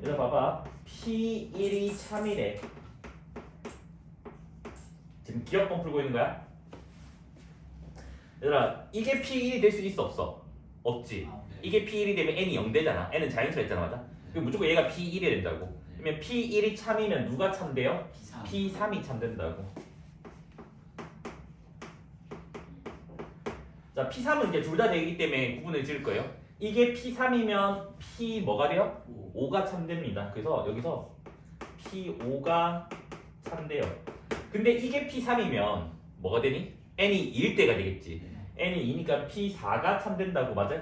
얘들아 봐봐. P1이 참이래. 지금 기억번 풀고 있는 거야? 얘들아 이게 P1이 될 수 있어 없어? 없지. 이게 P1이 되면 N이 0되잖아. N은 자연수였잖아 맞아? 그럼 무조건 얘가 P1이 된다고. 그러면 P1이 참이면 누가 참돼요? P3이 참된다고. 자 P3은 이제 둘 다 되기 때문에 구분을 지을 거예요. 이게 P3이면 P 뭐가 돼요? 5가 참됩니다. 그래서 여기서 P5가 참돼요. 근데 이게 P3이면 뭐가 되니? N이 2일 때가 되겠지. N이 2니까 P4가 참된다고 맞아요?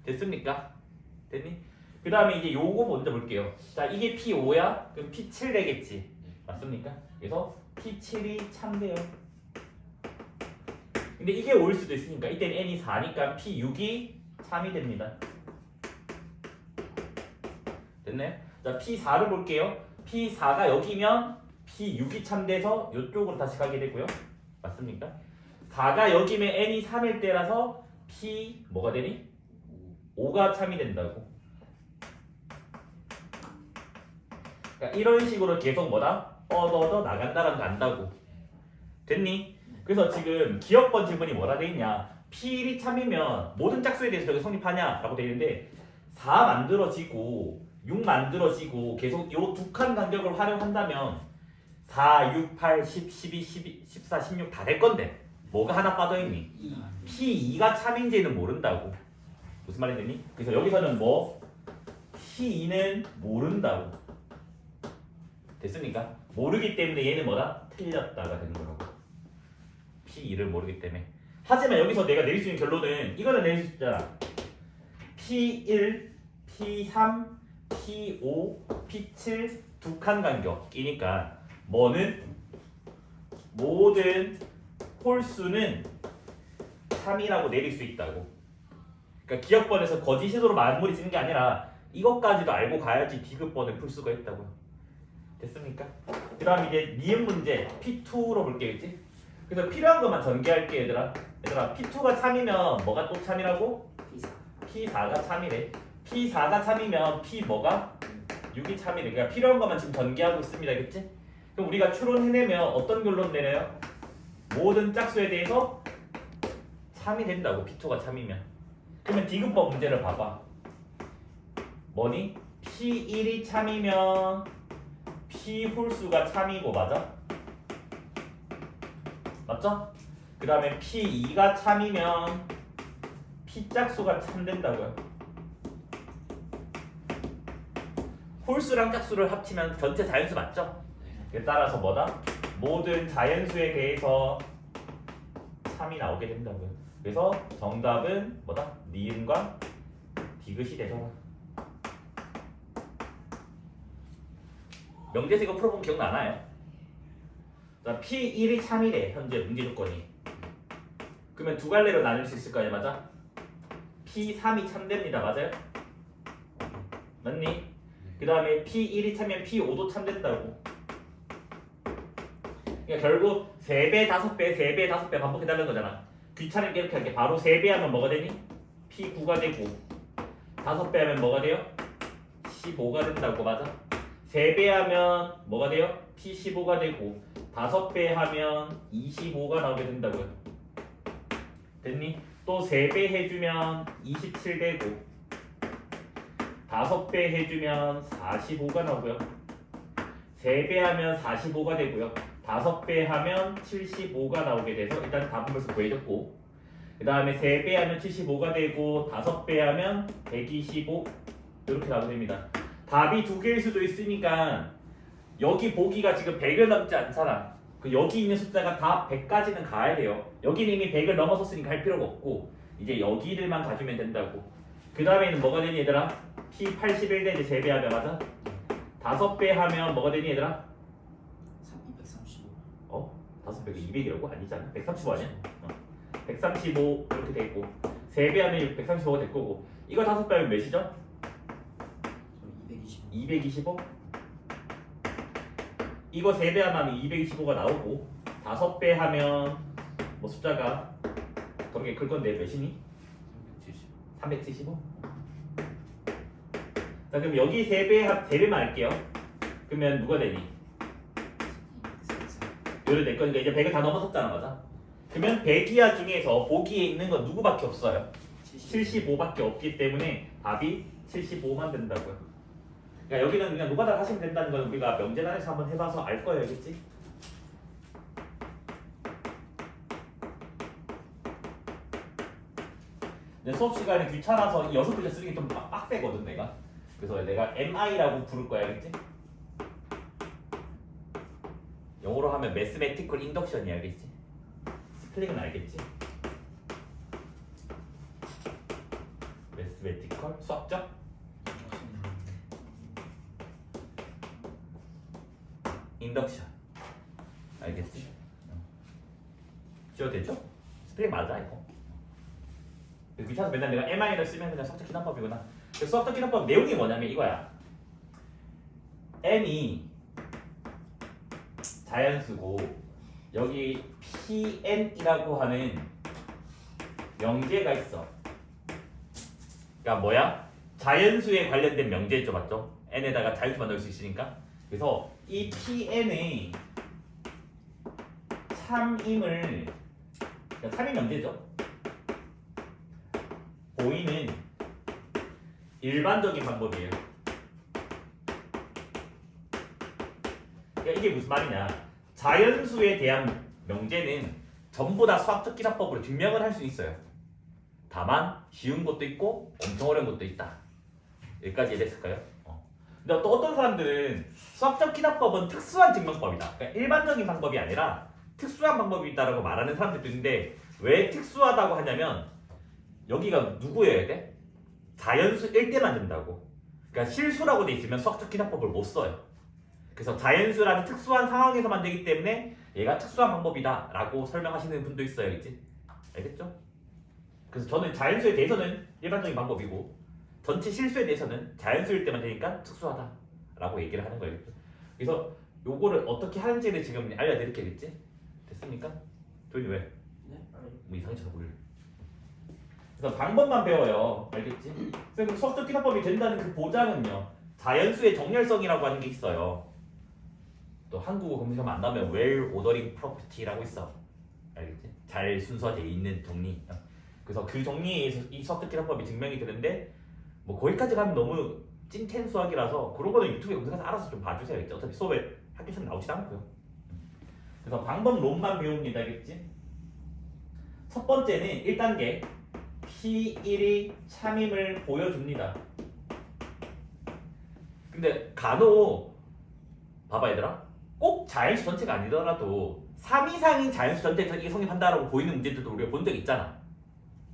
됐습니까? 됐니? 그 다음에 이제 요거 먼저 볼게요. 자 이게 P5야? 그럼 P7 되겠지. 맞습니까? 그래서 P7이 참돼요. 근데 이게 올 수도 있으니까 이때는 N이 4니까 P6이 참이 됩니다. 됐나요? 자 P4를 볼게요. P4가 여기면 P6이 참돼서 이쪽으로 다시 가게 되고요. 맞습니까? 4가 여기면 N이 3일 때라서 P 뭐가 되니? 5가 참이 된다고. 그러니까 이런 식으로 계속 뭐다? 얻어 나간다라는 거 안다고. 됐니? 그래서 지금 기억번 질문이 뭐라 돼 있냐? P1이 참이면 모든 짝수에 대해서 저게 성립하냐? 라고 돼 있는데 4 만들어지고 6 만들어지고 계속 요 두 칸 간격을 활용한다면 4, 6, 8, 10, 12, 14, 16 다 될 건데 뭐가 하나 빠져있니? P2가 참인지는 모른다고. 무슨 말인지 되니? 그래서 여기서는 뭐? P2는 모른다고. 됐습니까? 모르기 때문에 얘는 뭐다? 틀렸다가 되는 거라고. P2를 모르기 때문에. 하지만 여기서 내가 내릴 수 있는 결론은 이거는 내릴 수 있잖아. P1, P3, P5, P7 두 칸 간격이니까 뭐는? 모든 홀수는 3이라고 내릴 수 있다고. 그러니까 기억번에서 거짓으로 마무리 짓는 게 아니라 이것까지도 알고 가야지 디귿번을 풀 수가 있다고요. 됐습니까? 그 다음 이제 니은 문제 P2로 볼게요. 그래서 필요한 것만 전개할게 얘들아. P2가 참이면 뭐가 또 참이라고? P4가 참이래. P4가 참이면 P 뭐가? 6이 참이래. 그러니까 필요한 것만 지금 전개하고 있습니다. 그치? 그럼 우리가 추론해내면 어떤 결론 내려요? 모든 짝수에 대해서 참이 된다고. P2가 참이면. 그러면 디귿번 문제를 봐봐. 뭐니? P1이 참이면 P 홀수가 참이고 맞아? 맞죠? 그 다음에 P2가 참이면 P 짝수가 참된다고요. 홀수랑 짝수를 합치면 전체 자연수 맞죠? 따라서 뭐다? 모든 자연수에 대해서 참이 나오게 된다고요. 그래서 정답은 뭐다? 니은과 디귿이 되잖아. 명제에서 이거 풀어보면 기억나나요? 자, P1이 3이래 현재 문제 조건이. 그러면 두 갈래로 나눌 수 있을 거아요 맞아? P3이 참됩니다. 맞아요? 맞니? 그 다음에 P1이 참면 P5도 참된다고. 그러니까 결국 3배, 5배, 3배, 5배 반복해달라는 거잖아. 귀찮게 이렇게 할게. 바로 3배 하면 뭐가 되니? P9가 되고 5배 하면 뭐가 돼요? 15가 된다고. 맞아? 3배 하면 뭐가 돼요? P15가 되고 5배 하면 25가 나오게 된다고요. 됐니? 또 3배 해주면 27 되고 5배 해주면 45가 나오고요. 3배 하면 45가 되고요. 5배 하면 75가 나오게 돼서 일단 답은 벌써 구해졌고, 그 다음에 3배 하면 75가 되고 5배 하면 125 이렇게 나오게 됩니다. 답이 두 개일 수도 있으니까 여기 보기가 지금 100을 넘지 않잖아. 그 여기 있는 숫자가 다 100까지는 가야 돼요. 여기는 이미 100을 넘어섰으니까 할 필요가 없고 이제 여기들만 가주면 된다고. 그 다음에는 뭐가 되니 얘들아? P81 되지 3배 하면 맞아? 5배 하면 뭐가 되니 얘들아? 235. 5배가 200이라고? 아니잖아. 135 아니야? 135 이렇게 돼 있고 3배 하면 135가 될 거고 이거 5배 하면 몇이죠? 225. 225? 이거 3배 하면 225가 나오고 5배 하면 뭐 숫자가 그렇게 클 건데 몇이니? 370. 375. 자 그럼 여기 3배만 할게요. 그러면 누가 되니? 요래 될 거니까 이제 100을 다 넘어섰잖아, 맞아? 그러면 100이하 중에서 보기에 있는 건 누구밖에 없어요? 75밖에 없기 때문에 답이 75만 된다고요. 그러니까 여기는 그냥 노가다 하시면 된다는 건 우리가 명제단에서 한번 해봐서 알 거예요, 알겠지? 근데 수업 시간에 귀찮아서 이 6글자 쓰는 게 좀 빡세거든 내가. 그래서 내가 MI라고 부를 거야, 알겠지? 영어로 하면 Mathematical Induction이 알겠지? 스펠링은 알겠지? Mathematical 수학적 Induction 알겠지? 지워도 되죠? 스펠링 맞아 이거. 귀찮아서 맨날 내가 MI를 쓰면 그냥 수학적 기납법이구나. 그래서 수학적 기납법 내용이 뭐냐면 이거야. N이 자연수고 여기 PN이라고 하는 명제가 있어. 그러니까 뭐야? 자연수에 관련된 명제죠, 맞죠? N에다가 자연수만 넣을 수 있으니까. 그래서 이 PN의 참임을 그러니까 참임 명제죠. 보이는 일반적인 방법이에요. 그러니까 이게 무슨 말이냐? 자연수에 대한 명제는 전부 다 수학적 기납법으로 증명을 할 수 있어요. 다만 쉬운 것도 있고 엄청 어려운 것도 있다. 여기까지 이해됐을까요? 근데 또 어떤 사람들은 수학적 기납법은 특수한 증명법이다. 그러니까 일반적인 방법이 아니라 특수한 방법이 있다라고 말하는 사람들도 있는데 왜 특수하다고 하냐면 여기가 누구여야 돼? 자연수일 때만 된다고. 그러니까 실수라고 돼 있으면 수학적 기납법을 못 써요. 그래서 자연수라는 특수한 상황에서만 되기 때문에 얘가 특수한 방법이다 라고 설명하시는 분도 있어요. 알겠지? 알겠죠? 그래서 저는 자연수에 대해서는 일반적인 방법이고 전체 실수에 대해서는 자연수일 때만 되니까 특수하다 라고 얘기를 하는 거예요. 그래서 요거를 어떻게 하는지를 지금 알려드릴게겠지? 됐습니까? 도현이 왜? 네? 뭐 이상해 쳐서 보려. 그래서 방법만 배워요. 알겠지? 그래서 수학적 기납법이 된다는 그 보장은요. 자연수의 정렬성이라고 하는 게 있어요. 또 한국어 검색하면 안 나오면 well ordering property라고 있어. 알겠지? 잘 순서되어 있는 정리. 그래서 그 정리에 의해서 이 수학적 기납법이 증명이 되는데 뭐 거기까지 가면 너무 찐텐 수학이라서 그런 거는 유튜브에 검색해서 알아서 좀 봐주세요. 알겠지? 어차피 수업에 학교에서 나오지도 않고요. 그래서 방법론만 배웁니다. 알겠지? 첫 번째는 1단계 P1이 참임을 보여줍니다. 근데 간혹 봐봐 얘들아 꼭 자연수 전체가 아니더라도 3 이상인 자연수 전체에서 이게 성립한다라고 보이는 문제들도 우리가 본 적 있잖아.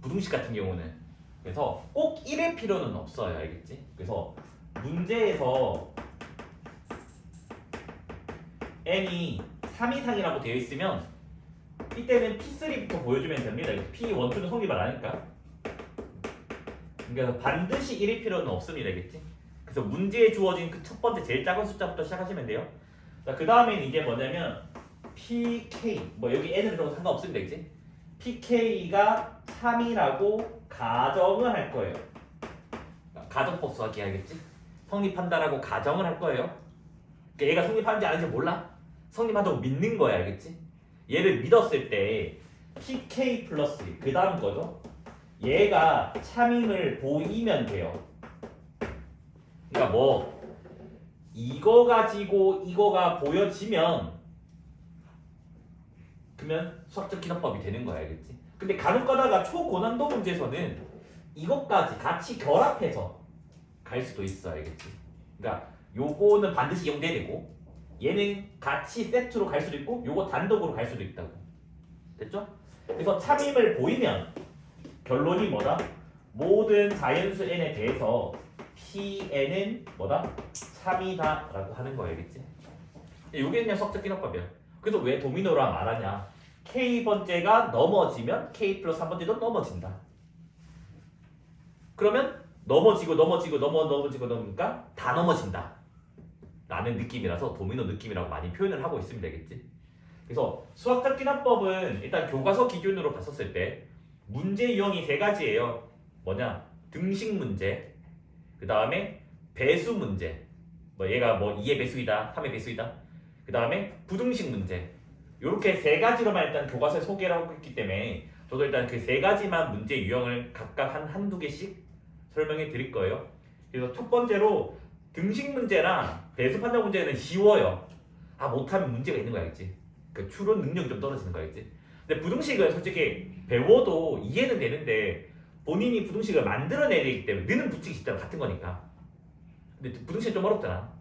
부등식 같은 경우는. 그래서 꼭 1일 필요는 없어요. 알겠지? 그래서 문제에서 n이 3 이상이라고 되어 있으면 이때는 P3부터 보여주면 됩니다. P1, 2는 성립을 안 하니까. 그래서 반드시 1일 필요는 없습니다. 알겠지? 그래서 문제에 주어진 그 첫 번째 제일 작은 숫자부터 시작하시면 돼요. 그 다음에는 이게 뭐냐면 PK 뭐 여기 n을 들어도 상관없습니다. 그치? PK가 3이라고 가정을 할 거예요. 가정법 수학이 알겠지? 성립한다라고 가정을 할 거예요. 그러니까 얘가 성립하는지 아닌지 몰라? 성립한다고 믿는 거야. 알겠지? 얘를 믿었을 때 PK 플러스 그 다음 거죠. 얘가 참임을 보이면 돼요. 그러니까 뭐 이거 가지고 이거가 보여지면 그러면 수학적 기납법이 되는 거야. 알겠지? 근데 간혹 가다가 초고난도 문제에서는 이것까지 같이 결합해서 갈 수도 있어. 알겠지? 그러니까 요거는 반드시 이용돼야 되고 얘는 같이 세트로 갈 수도 있고 요거 단독으로 갈 수도 있다고. 됐죠? 그래서 참임을 보이면 결론이 뭐다? 모든 자연수 n에 대해서 Pn은 뭐다? 3이다 라고 하는 거야. 알겠지? 이게 그냥 수학적 기납법이야. 그래서 왜 도미노라 말하냐? K번째가 넘어지면 K 플러스 3번째도 넘어진다. 그러면 넘어지고 넘으니까 다 넘어진다 라는 느낌이라서 도미노 느낌이라고 많이 표현을 하고 있으면 되겠지. 그래서 수학적 기납법은 일단 교과서 기준으로 봤었을 때 문제 유형이 3가지예요. 뭐냐? 등식 문제, 그 다음에 배수 문제, 뭐 얘가 뭐 2의 배수이다, 3의 배수이다, 그 다음에 부등식 문제. 이렇게 세 가지로만 일단 교과서에 소개를 하고 있기 때문에 저도 일단 그 세 가지만 문제 유형을 각각 한두 개씩 설명해 드릴 거예요. 그래서 첫 번째로 등식 문제랑 배수 판정 문제는 쉬워요. 아, 못하면 문제가 있는 거 알겠지? 그 추론 능력이 좀 떨어지는 거 알겠지? 근데 부등식은 솔직히 배워도 이해는 되는데 본인이 부등식을 만들어내야 되기 때문에 너는 붙이기 쉽잖아. 같은 거니까. 근데 부등식은 좀 어렵잖아.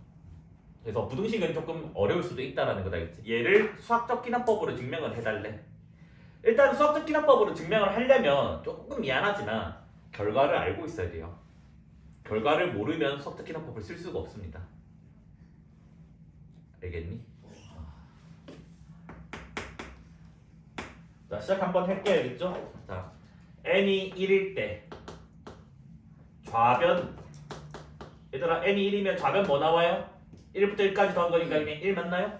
그래서 부등식은 조금 어려울 수도 있다라는 거다 알겠지? 얘를 수학적 기납법으로 증명을 해달래. 일단 수학적 기납법으로 증명을 하려면 조금 미안하지만 결과를 알고 있어야 돼요. 결과를 모르면 수학적 기납법을 쓸 수가 없습니다. 알겠니? 자, 시작 한번 할게요. 알겠죠? 자, n이 1일 때 좌변, 얘들아 n이 1이면 좌변 뭐 나와요? 1부터 1까지 더한 거니까 그냥 1 맞나요?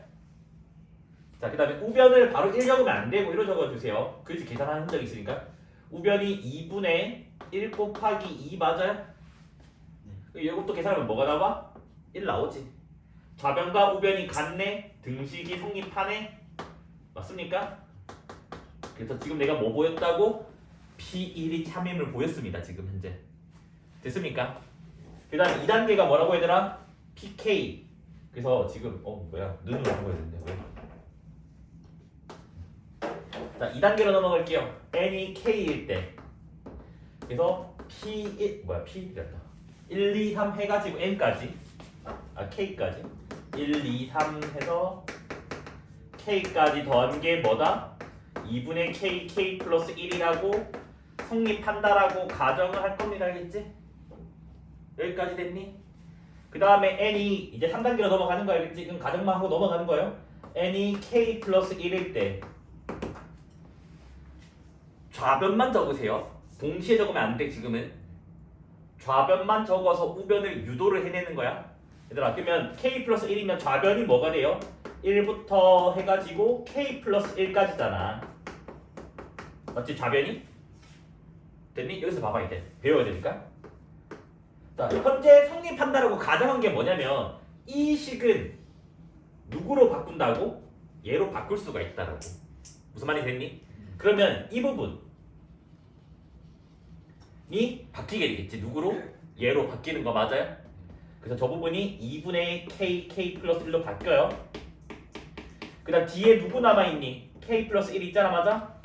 자, 그 다음에 우변을 바로 1 적으면 안 되고 1로 적어주세요. 그래서 계산하는 흔적이 있으니까. 우변이 2분의 1 곱하기 2 맞아요? 이것도 계산하면 뭐가 나와? 1 나오지. 좌변과 우변이 같네. 등식이 성립하네. 맞습니까? 그래서 지금 내가 뭐 보였다고? P1이 참임을 보였습니다. 지금 현재. 됐습니까? 그 다음 2단계가 뭐라고 얘들아? PK. 그래서 지금 뭐야? 눈으로 한거야 되는데 왜? 자, 2단계로 넘어갈게요. n이 k일 때. 그래서 P1 뭐야? P였다. 1, 2, 3 해가지고 n까지. k까지. 1, 2, 3 해서 k까지 더한 게 뭐다? 2분의 k 플러스 1이라고 성립한다라고 가정을 할 겁니다. 알겠지? 여기까지 됐니? 그 다음에 n이 이제 3단계로 넘어가는 거 알겠지? 그럼 가정만 하고 넘어가는 거예요. n이 k 플러스 1일 때 좌변만 적으세요. 동시에 적으면 안 돼. 지금은 좌변만 적어서 우변을 유도를 해내는 거야. 얘들아, 그러면 k 플러스 1이면 좌변이 뭐가 돼요? 1부터 해가지고 k 플러스 1까지잖아. 맞지? 좌변이? 됐니? 여기서 봐봐. 이제 배워야 되니까. 자, 현재 성립한다라고 가정한 게 뭐냐면 이 식은 누구로 바꾼다고? 얘로 바꿀 수가 있다라고. 무슨 말이 됐니? 그러면 이 부분이 바뀌게 되겠지. 누구로? 얘로 바뀌는 거 맞아요? 그래서 저 부분이 2분의 k 플러스 1로 바뀌어요. 그 다음 뒤에 누구 남아있니? k 플러스 1 있잖아. 맞아?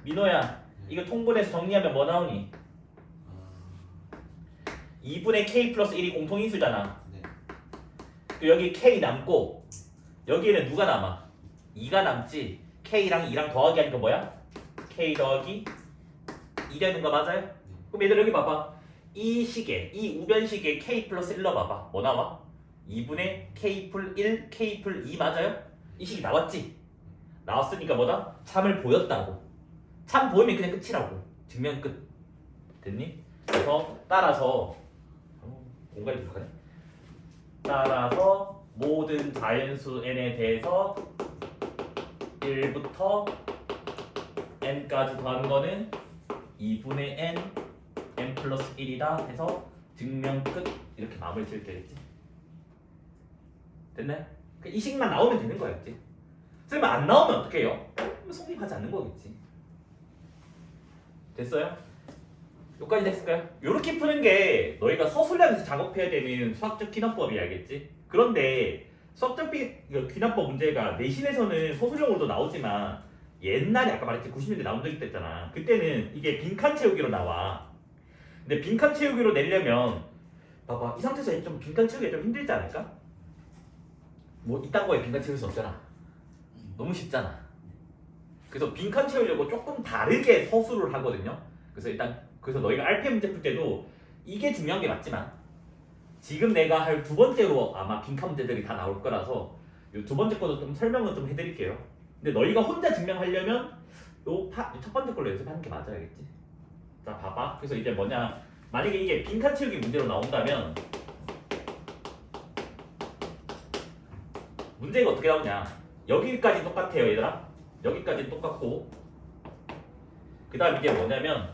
민호야, 이거 통분해서 정리하면 뭐 나오니? 2분의 k 플러스 1이 공통인수잖아. 네. 여기 k 남고 여기에는 누가 남아? 2가 남지. k랑 2랑 더하기 하니까 뭐야? k 더하기 2 되는 거 맞아요? 네. 그럼 얘들 여기 봐봐. 이 식에, 이 우변식에 k 플러스 1 넣어봐봐. 뭐 나와? 2분의 k 풀 1, k 풀 2 맞아요? 이 식이 나왔지? 나왔으니까 뭐다? 참을 보였다고. 참 보이면 그냥 끝이라고. 증명 끝. 됐니? 그래서 따라서 공간이 부족하네. 따라서 모든 자연수 n에 대해서 1부터 n까지 더한 거는 2분의 n 플러스 1이다 해서 증명 끝. 이렇게 마무리 지을 되겠지. 됐나요? 이 식만 나오면 되는 거였지. 선생님 안 나오면 어떻게 해요? 성립하지 않는 거겠지. 됐어요? 여기까지 됐을까요? 이렇게 푸는 게 너희가 서술형에서 작업해야 되는 수학적 기납법이 알겠지? 그런데 수학적 기납법 문제가 내신에서는 서술형으로도 나오지만 옛날에 아까 말했지 90년대 나온 적이 있었잖아. 그때는 이게 빈칸 채우기로 나와. 근데 빈칸 채우기로 내려면 봐봐, 이 상태에서 좀 빈칸 채우기가 좀 힘들지 않을까? 뭐 이딴 거에 빈칸 채울 수 없잖아. 너무 쉽잖아. 그래서 빈칸 채우려고 조금 다르게 서술을 하거든요. 그래서 너희가 RPM 문제 풀 때도 이게 중요한 게 맞지만 지금 내가 할 두 번째로 아마 빈칸 문제들이 다 나올 거라서 이 두 번째 것도 좀 설명을 좀 해드릴게요. 근데 너희가 혼자 증명하려면 첫 번째 걸로 연습하는 게 맞아야겠지. 자, 봐봐. 그래서 이제 뭐냐, 만약에 이게 빈칸 채우기 문제로 나온다면 문제가 어떻게 나오냐, 여기까지 똑같아요 얘들아. 여기까지 똑같고 그 다음 이게 뭐냐면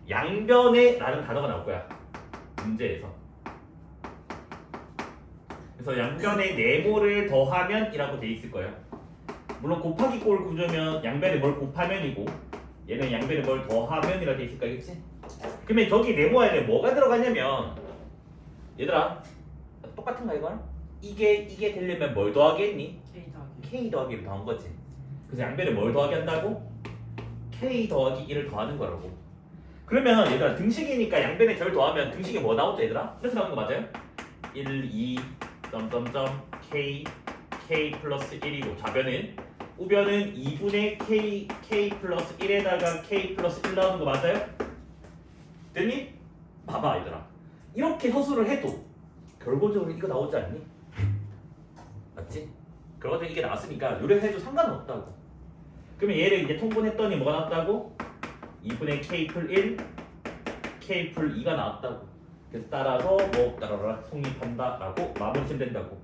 양변에 라는 단어가 나올 거야. 문제에서. 그래서 양변에 네모를 더하면 이라고 돼 있을 거예요. 물론 곱하기 꼴 구조면 양변에 뭘 곱하면이고 얘는 양변에 뭘 더하면이라 돼 있을 거겠지? 그러면 저기 네모 안에 뭐가 들어가냐면 얘들아 똑같은가 이건? 이게 되려면 뭘 더하기 했니? K 더하기를 더한 거지. 그래서 양변에 뭘 더하기 한다고? K 더하기 1을 더하는 거라고. 그러면 얘들아 등식이니까 양변에 절 더하면 등식이 뭐 나오죠 얘들아? 이렇게 나오는 거 맞아요? 1, 2, 점점점 K, K 플러스 1이고 좌변은 우변은 2분의 K, K 플러스 1에다가 K 플러스 1 나오는 거 맞아요? 됐니? 봐봐 얘들아 이렇게 서술을 해도 결과적으로 이거 나오지 않니? 맞지? 결과적으로 이게 나왔으니까 요래해도 상관은 없다고. 그러면 얘를 이제 통분했더니 뭐가 나왔다고? 2분의 K 풀 1, K 풀 2가 나왔다고. 그래서 따라서 뭐 따라라 성립한다 라고 마무리 치면 된다고.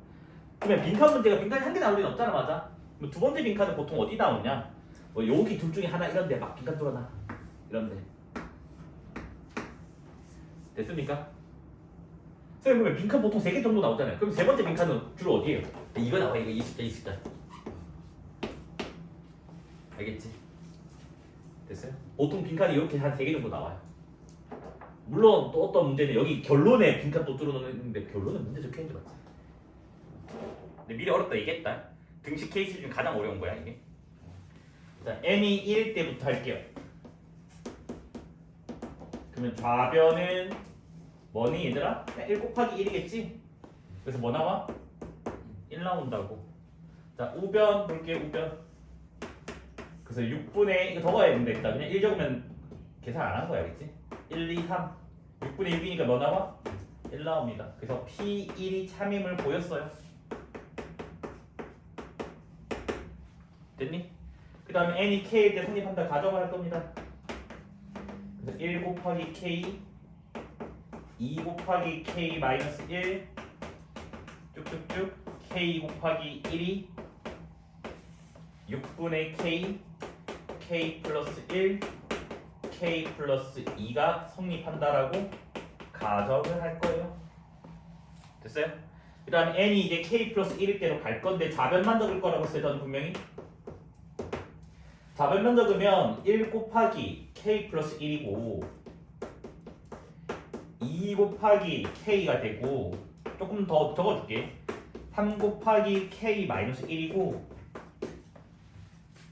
그러면 빈칸 문제가 빈칸이 한 개 나올 리는 없잖아 맞아? 두 번째 빈칸은 보통 어디 나오냐? 뭐 여기 둘 중에 하나 이런데 막 빈칸 뚫어놔 이런데. 됐습니까? 선생님 보면 빈칸 보통 3개 정도 나오잖아요. 그럼 세 번째 빈칸은 주로 어디예요? 이거 나와 이거 20자 20자. 알겠지? 됐어요? 보통 빈칸이 이렇게 한 3개 정도 나와요. 물론 또 어떤 문제는 여기 결론에 빈칸 또 뚫어놓는데 결론은 문제 적혀 있는 거 같지. 근데 미리 어렵다 얘기했다. 등식 케이스 중에 가장 어려운 거야 이게. 자 n이 1일 때부터 할게요. 그러면 좌변은 뭐니 얘들아? 1 곱하기 1이겠지? 그래서 뭐 나와? 1 나온다고. 자 우변 볼게요 우변. 그래서 6분의 이거 적어야 된다. 그냥 1 적으면 계산 안 한 거야 알겠지? 1, 2, 3 6분의 6이니까 뭐 나와? 1 나옵니다. 그래서 P1이 참임을 보였어요. 됐니? 그 다음에 n이 k일 때 성립한다 가정을 할 겁니다. 그래서 1 곱하기 k 2 곱하기 k 마이너스 1 쭉쭉쭉 k 곱하기 1이 6분의 k k 플러스 1 k 플러스 2가 성립한다라고 가정을 할 거예요. 됐어요? 그 다음에 n이 이제 k 플러스 1일 대로 갈 건데 좌변만 적을 거라고 했어요. 저는 분명히 좌변만 적으면 1 곱하기 k 플러스 1이고 2 곱하기 k가 되고 조금 더 적어줄게. 3 곱하기 k 마이너스 1이고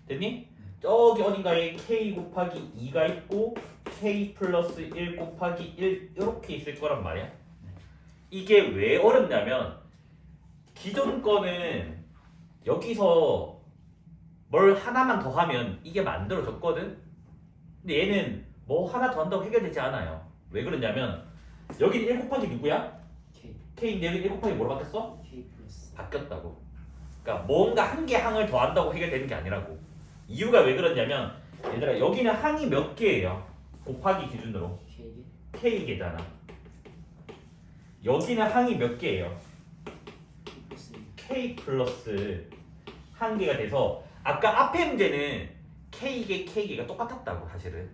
됐니? 저기 어딘가에 k 곱하기 2가 있고 k 플러스 1 곱하기 1 이렇게 있을 거란 말이야. 이게 왜 어렵냐면 기존 거는 여기서 뭘 하나만 더 하면 이게 만들어졌거든. 근데 얘는 뭐 하나 더 한다고 해결되지 않아요. 왜 그러냐면 여기는 1 곱하기 누구야? K인데 여기 1 곱하기 뭐로 바뀌었어? K 플러스 바뀌었다고. 그러니까 뭔가 한 개 항을 더한다고 해결되는 게 아니라고. 이유가 왜 그러냐면 얘들아 여기는 항이 몇 개예요? 곱하기 기준으로 K개잖아. 여기는 항이 몇 개예요? K 플러스 한 개가 돼서 아까 앞에 문제는 K개 K개가 똑같았다고 사실은.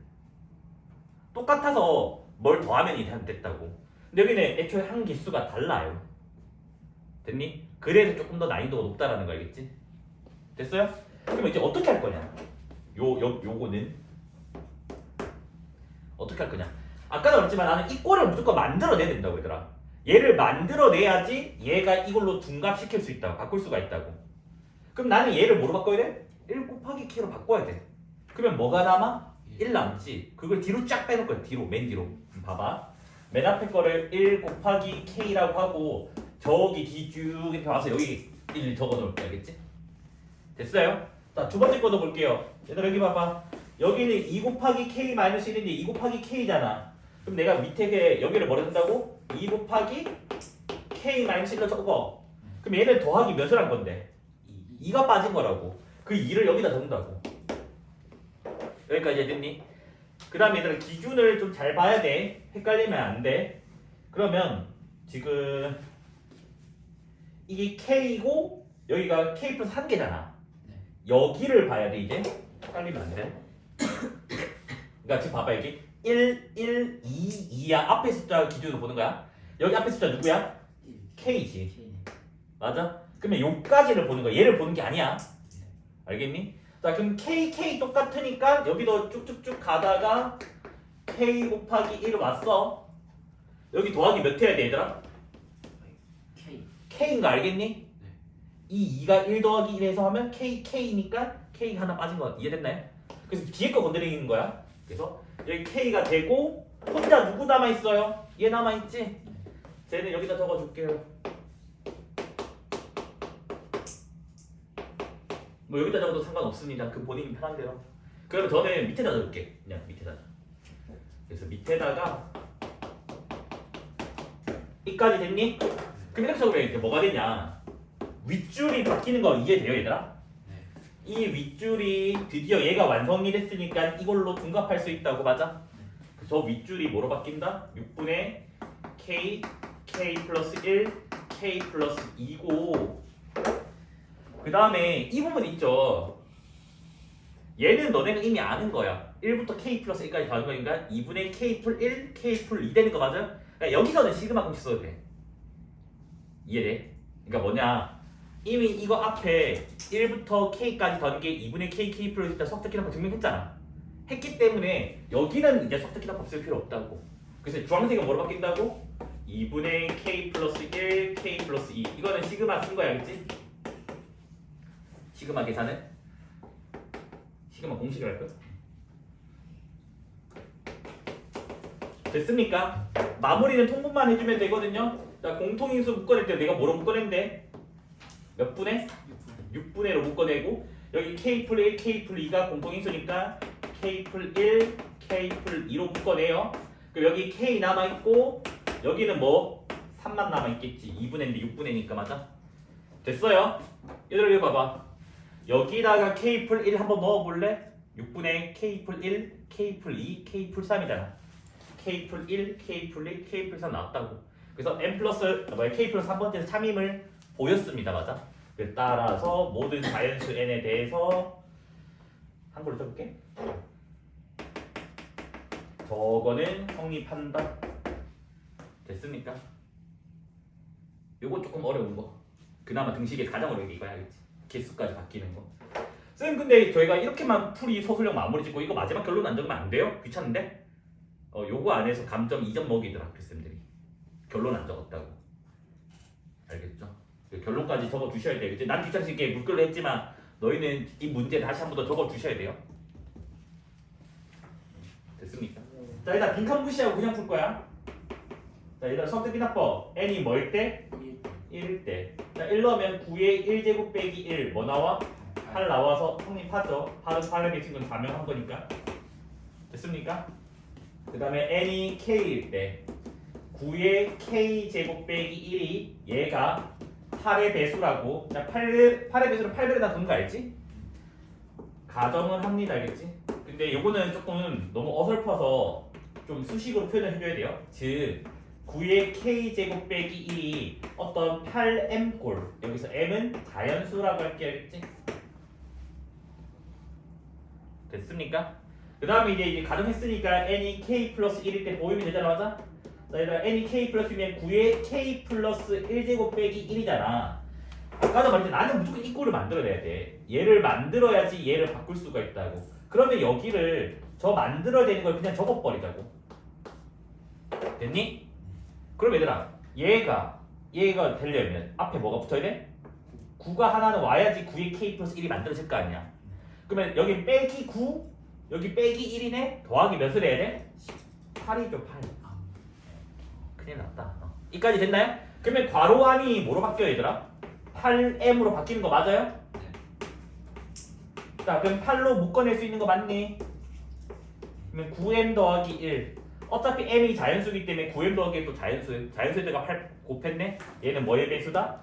똑같아서 뭘 더하면 이 됐다고. 근데 여기는 애초에 한 개수가 달라요. 됐니? 그래서 조금 더 난이도가 높다라는 거 알겠지? 됐어요? 그럼 이제 어떻게 할 거냐? 요거는 어떻게 할 거냐? 아까도 그랬지만 나는 이 꼴을 무조건 만들어내야 된다고 얘들아. 얘를 만들어내야지 얘가 이걸로 둔갑시킬 수 있다고 바꿀 수가 있다고. 그럼 나는 얘를 뭐로 바꿔야 돼? 1 곱하기 k로 바꿔야 돼. 그러면 뭐가 남아? 1 남지. 그걸 뒤로 쫙 빼놓을 거야. 뒤로 맨 뒤로. 봐봐. 맨 앞에 거를 1 곱하기 k라고 하고 저기 뒤쭉 이렇게 와서 여기 1 적어놓을 거야. 알겠지? 됐어요? 자, 두 번째 거도 볼게요. 얘들아 여기 봐봐. 여기는 2 곱하기 k 마이너스 1인데 2 곱하기 k잖아. 그럼 내가 밑에 여기를 뭐라 한다고? 2 곱하기 k 마이너스 1로 적어. 그럼 얘는 더하기 몇을 한 건데? 2가 빠진 거라고. 그 2를 여기다 적는다고. 여기까지 됐니? 그 다음에 얘들아 기준을 좀 잘 봐야 돼. 헷갈리면 안 돼. 그러면 지금 이게 k이고 여기가 k 플러스 1개잖아. 여기를 봐야 돼 이제. 헷갈리면 안 돼. 그러니까 지금 봐봐 이게 1, 1, 2, 2야. 앞에 숫자 기준으로 보는 거야. 여기 앞에 숫자 누구야? K지. 맞아? 그러면 요까지를 보는 거야. 얘를 보는 게 아니야. 알겠니? 자, 그럼 K 똑같으니까 여기도 쭉쭉쭉 가다가 K 곱하기 1 왔어. 여기 더하기 몇 해야 돼, 얘들아? K인 거 알겠니? 이 2가 1 더하기 1에서 하면 K니까 K 하나 빠진 거 이해됐나요? 그래서 뒤에 거 건드리는 거야. 그래서 여기 K가 되고 혼자 누구 남아있어요? 얘 남아있지? 쟤는 여기다 적어줄게요. 뭐 여기다 적어도 상관없습니다. 그 본인이 편한 대로. 그러면 저는 밑에다 적을게. 그냥 밑에다. 그래서 밑에다가 이까지 됐니? 그럼 이렇게 적으면 이제 뭐가 되냐? 윗줄이 바뀌는 거 이해돼요, 얘들아? 이 윗줄이 드디어 얘가 완성이 됐으니까 이걸로 둔갑할 수 있다고, 맞아? 저 윗줄이 뭐로 바뀐다? 6분의 K 플러스 1, K 플러스 2고 그 다음에 이 부분 있죠? 얘는 너네가 이미 아는 거야. 1부터 K 플러스 1까지 더하는 거니까 2분의 K 풀 1, K 풀 2 되는 거 맞아? 그러니까 여기서는 시그마 공식 써도 돼. 이해돼? 그러니까 뭐냐? 이미 이거 앞에 1부터 K까지 더한 게 2분의 K 플러스 1 석택기납법 증명했잖아. 했기 때문에 여기는 이제 석택기납법 쓸 필요 없다고. 그래서 주황색은 뭐로 바뀐다고? 2분의 K 플러스 1, K 플러스 2 이거는 시그마 쓴 거야, 알겠지? 시그마 계산은? 시그마 공식을 할 거야. 됐습니까? 마무리는 통분만 해주면 되거든요. 자, 공통인수 묶어낼 때 내가 뭐로 묶어낸대? 몇 분의? 6분의로 묶어내고 여기 K 풀 1, K 풀 2가 공통인수니까 K 풀 1, K 풀 2로 묶어내요. 그럼 여기 K 남아있고 여기는 뭐? 3만 남아있겠지. 2분의인데 6분의니까 맞아? 됐어요? 얘들아 이거 봐봐. 여기다가 K 풀 1 한번 넣어볼래? 6분의 K 풀 1, K 풀 2, K 풀 3이잖아. K 풀 1, K 풀 2, K 풀 3 나왔다고. 그래서 N 플러스 K 플러스 3번째에서 참임을 보였습니다. 맞아? 따라서 모든 자연수 N에 대해서 한글로 써볼게. 저거는 성립한다. 됐습니까? 요거 조금 어려운 거. 그나마 등식에서 가장 어려운 게 이거야겠지. 개수까지 바뀌는 거. 쌤 근데 저희가 이렇게만 풀이 소술형 마무리 짓고 이거 마지막 결론 안 적으면 안 돼요? 귀찮은데? 요거 안에서 감점 2점 먹이더라 학교쌤들이. 결론 안 적었다고. 알겠죠? 결론까지 적어 두셔야 돼요. 그치? 난 귀찮게 물결로 했지만 너희는 이 문제 다시 한 번 더 적어 두셔야 돼요. 됐습니까? 자 일단 빈칸 무시하고 그냥 풀 거야. 자 일단 석득기납법 n이 뭐일 때? 1일 때. 자 1 넣으면 9의 1제곱 빼기 1 뭐 나와? 8 나와서 성립하죠. 8은 8의 배칭은 가명한 거니까. 됐습니까? 그 다음에 n이 k일 때 9의 k제곱 빼기 1이 얘가 8의 배수라고. 자 8의 배수는 8배에다 두는 거 알지? 가정을 합니다. 알겠지? 근데 요거는 조금 너무 어설퍼서 좀 수식으로 표현을 해줘야 돼요. 즉 9의 k제곱 빼기 1이 어떤 8m꼴 여기서 m은 자연수라고 할게. 알겠지? 됐습니까? 그 다음에 이제 가정했으니까 n이 k 플러스 1일 때 보이면 되잖아. 맞아? 자 얘들아 n이 k 플러스 1이면 9의 k 플러스 1제곱 빼기 1이잖아. 아까도 말했지 나는 무조건 이 꼴을 만들어내야 돼. 얘를 만들어야지 얘를 바꿀 수가 있다고. 그러면 여기를 저 만들어야 되는 걸 그냥 적어버리자고. 됐니? 그럼 얘들아 얘가 되려면 앞에 뭐가 붙어야 돼? 9가 하나는 와야지 9의 k 플러스 1이 만들어질 거 아니야. 그러면 여기 빼기 9 여기 빼기 1이네. 더하기 몇을 해야 돼? 8이죠 8. 큰일 났다. 이까지 됐나요? 그러면 괄호 안이 뭐로 바뀌어요 얘들아? 8m으로 바뀌는 거 맞아요? 자 그럼 8로 묶어낼 수 있는 거 맞니? 그러면 9m 더하기 1 어차피 m이 자연수이기 때문에 9m 더하기 1도 자연수. 자연수에다가 8 곱했네? 얘는 뭐의 배수다?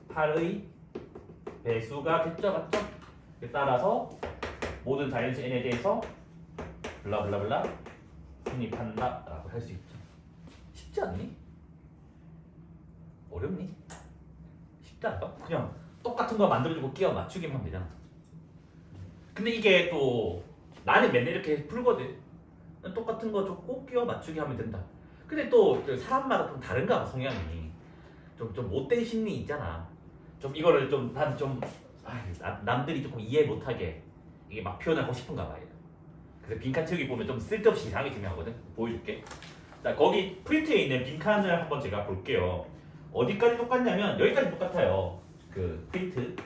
8의 배수가 됐죠? 맞죠? 따라서 모든 자연수 n에 대해서 블라블라블라 성립한다 라고 할 수 있죠. 쉽지 않니? 어렵니? 쉽지 않아? 그냥 똑같은 거 만들어주고 끼워 맞추기만 하면 되잖아. 근데 이게 또 나는 맨날 이렇게 풀거든. 똑같은 거 꼭 끼워 맞추기 하면 된다. 근데 또 사람마다 좀 다른가 봐 성향이. 좀 못된 심리 있잖아. 좀 이거를 남들이 조금 이해 못하게 이게 막 표현하고 싶은가 봐. 그래서 빈칸 채우기 보면 좀 쓸데없이 이상하게 증명하거든. 보여줄게. 자 거기 프린트에 있는 빈칸을 한번 제가 볼게요. 어디까지 똑같냐면 여기까지 똑같아요. 그 프린트.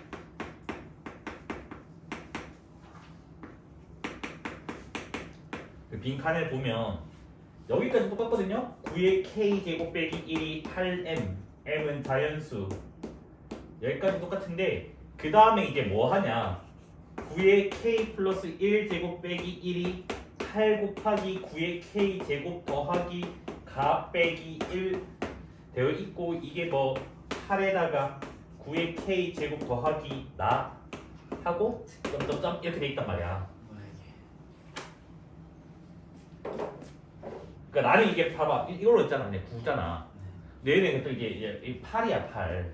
그 빈칸을 보면 여기까지 똑같거든요. 9의 k제곱 빼기 1이 8m, m은 자연수. 여기까지 똑같은데 그 다음에 이제 뭐 하냐? 9의 k 플러스 1제곱 빼기 1이 8 곱하기 9의 k 제곱 더하기 가 빼기 1 되어 있고 이게 뭐 8에다가 9의 k 제곱 더하기 나 하고 점점점 이렇게 돼 있단 말이야. 그러니까 나는 이게 봐봐 이걸로 했잖아. 그냥 9잖아. 얘는 또 이게 8이야 8.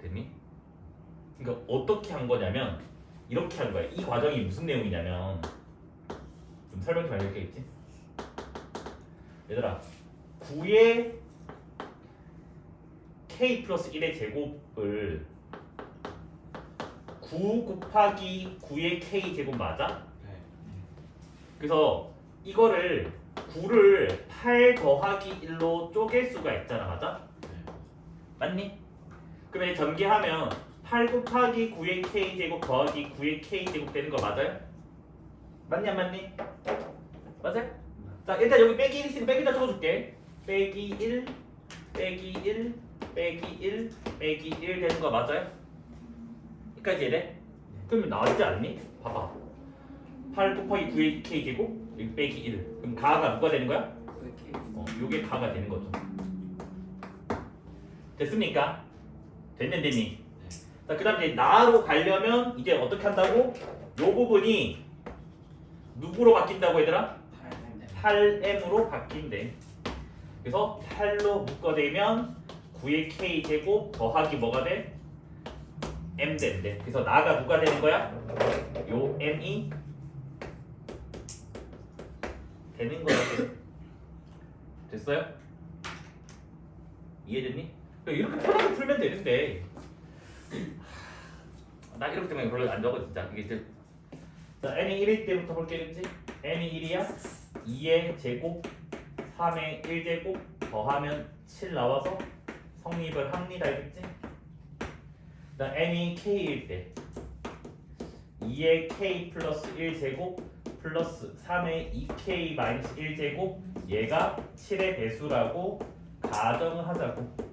됐니? 그러니까 어떻게 한 거냐면 이렇게 한 거야. 이 과정이 무슨 내용이냐면 좀 설명 좀 해줄게겠지? 얘들아 9의 k 플러스 1의 제곱을 9 곱하기 9의 k 제곱 맞아? 네. 그래서 이거를 9를 8 더하기 1로 쪼갤 수가 있잖아. 맞아? 네. 맞니? 그러면 전개하면 8 곱하기 9의 k 제곱 더하기 9의 k 제곱 되는 거 맞아요? 맞니 안 맞니? 맞아요? 자 일단 여기 빼기 1 있으니 빼기다 적어줄게. 빼기 1 빼기 1 빼기 1 빼기 1 되는 거 맞아요? 여기까지 이래? 그러면 나왔지 않니? 봐봐 8 곱하기 9의 k 제곱 여기 빼기 1 그럼 가가 누가 되는 거야? 요게 가가 되는 거죠. 됐습니까? 됐니? 자, 그 다음에 나로 가려면 이제 어떻게 한다고? 요 부분이 누구로 바뀐다고 얘들아? 8m으로 바뀐대. 그래서 8로 묶어내면 9의 k 제곱 더하기 뭐가 돼? m 된대. 그래서 나가 누가 되는 거야? 요 m이 되는 거야. 됐어요? 이해됐니? 이렇게 편하게 풀면 되는데 나 이렇게 되면 별로 안 적어 진짜. 이게 이제 자 n이 1일 때부터 볼게겠지? n이 1이야 2의 제곱 3의 1제곱 더하면 7 나와서 성립을 합니다. 알겠지? 자 n이 k일 때 2의 k 플러스 1제곱 플러스 3의 2k 마이너스 1제곱 얘가 7의 배수라고 가정을 하자고.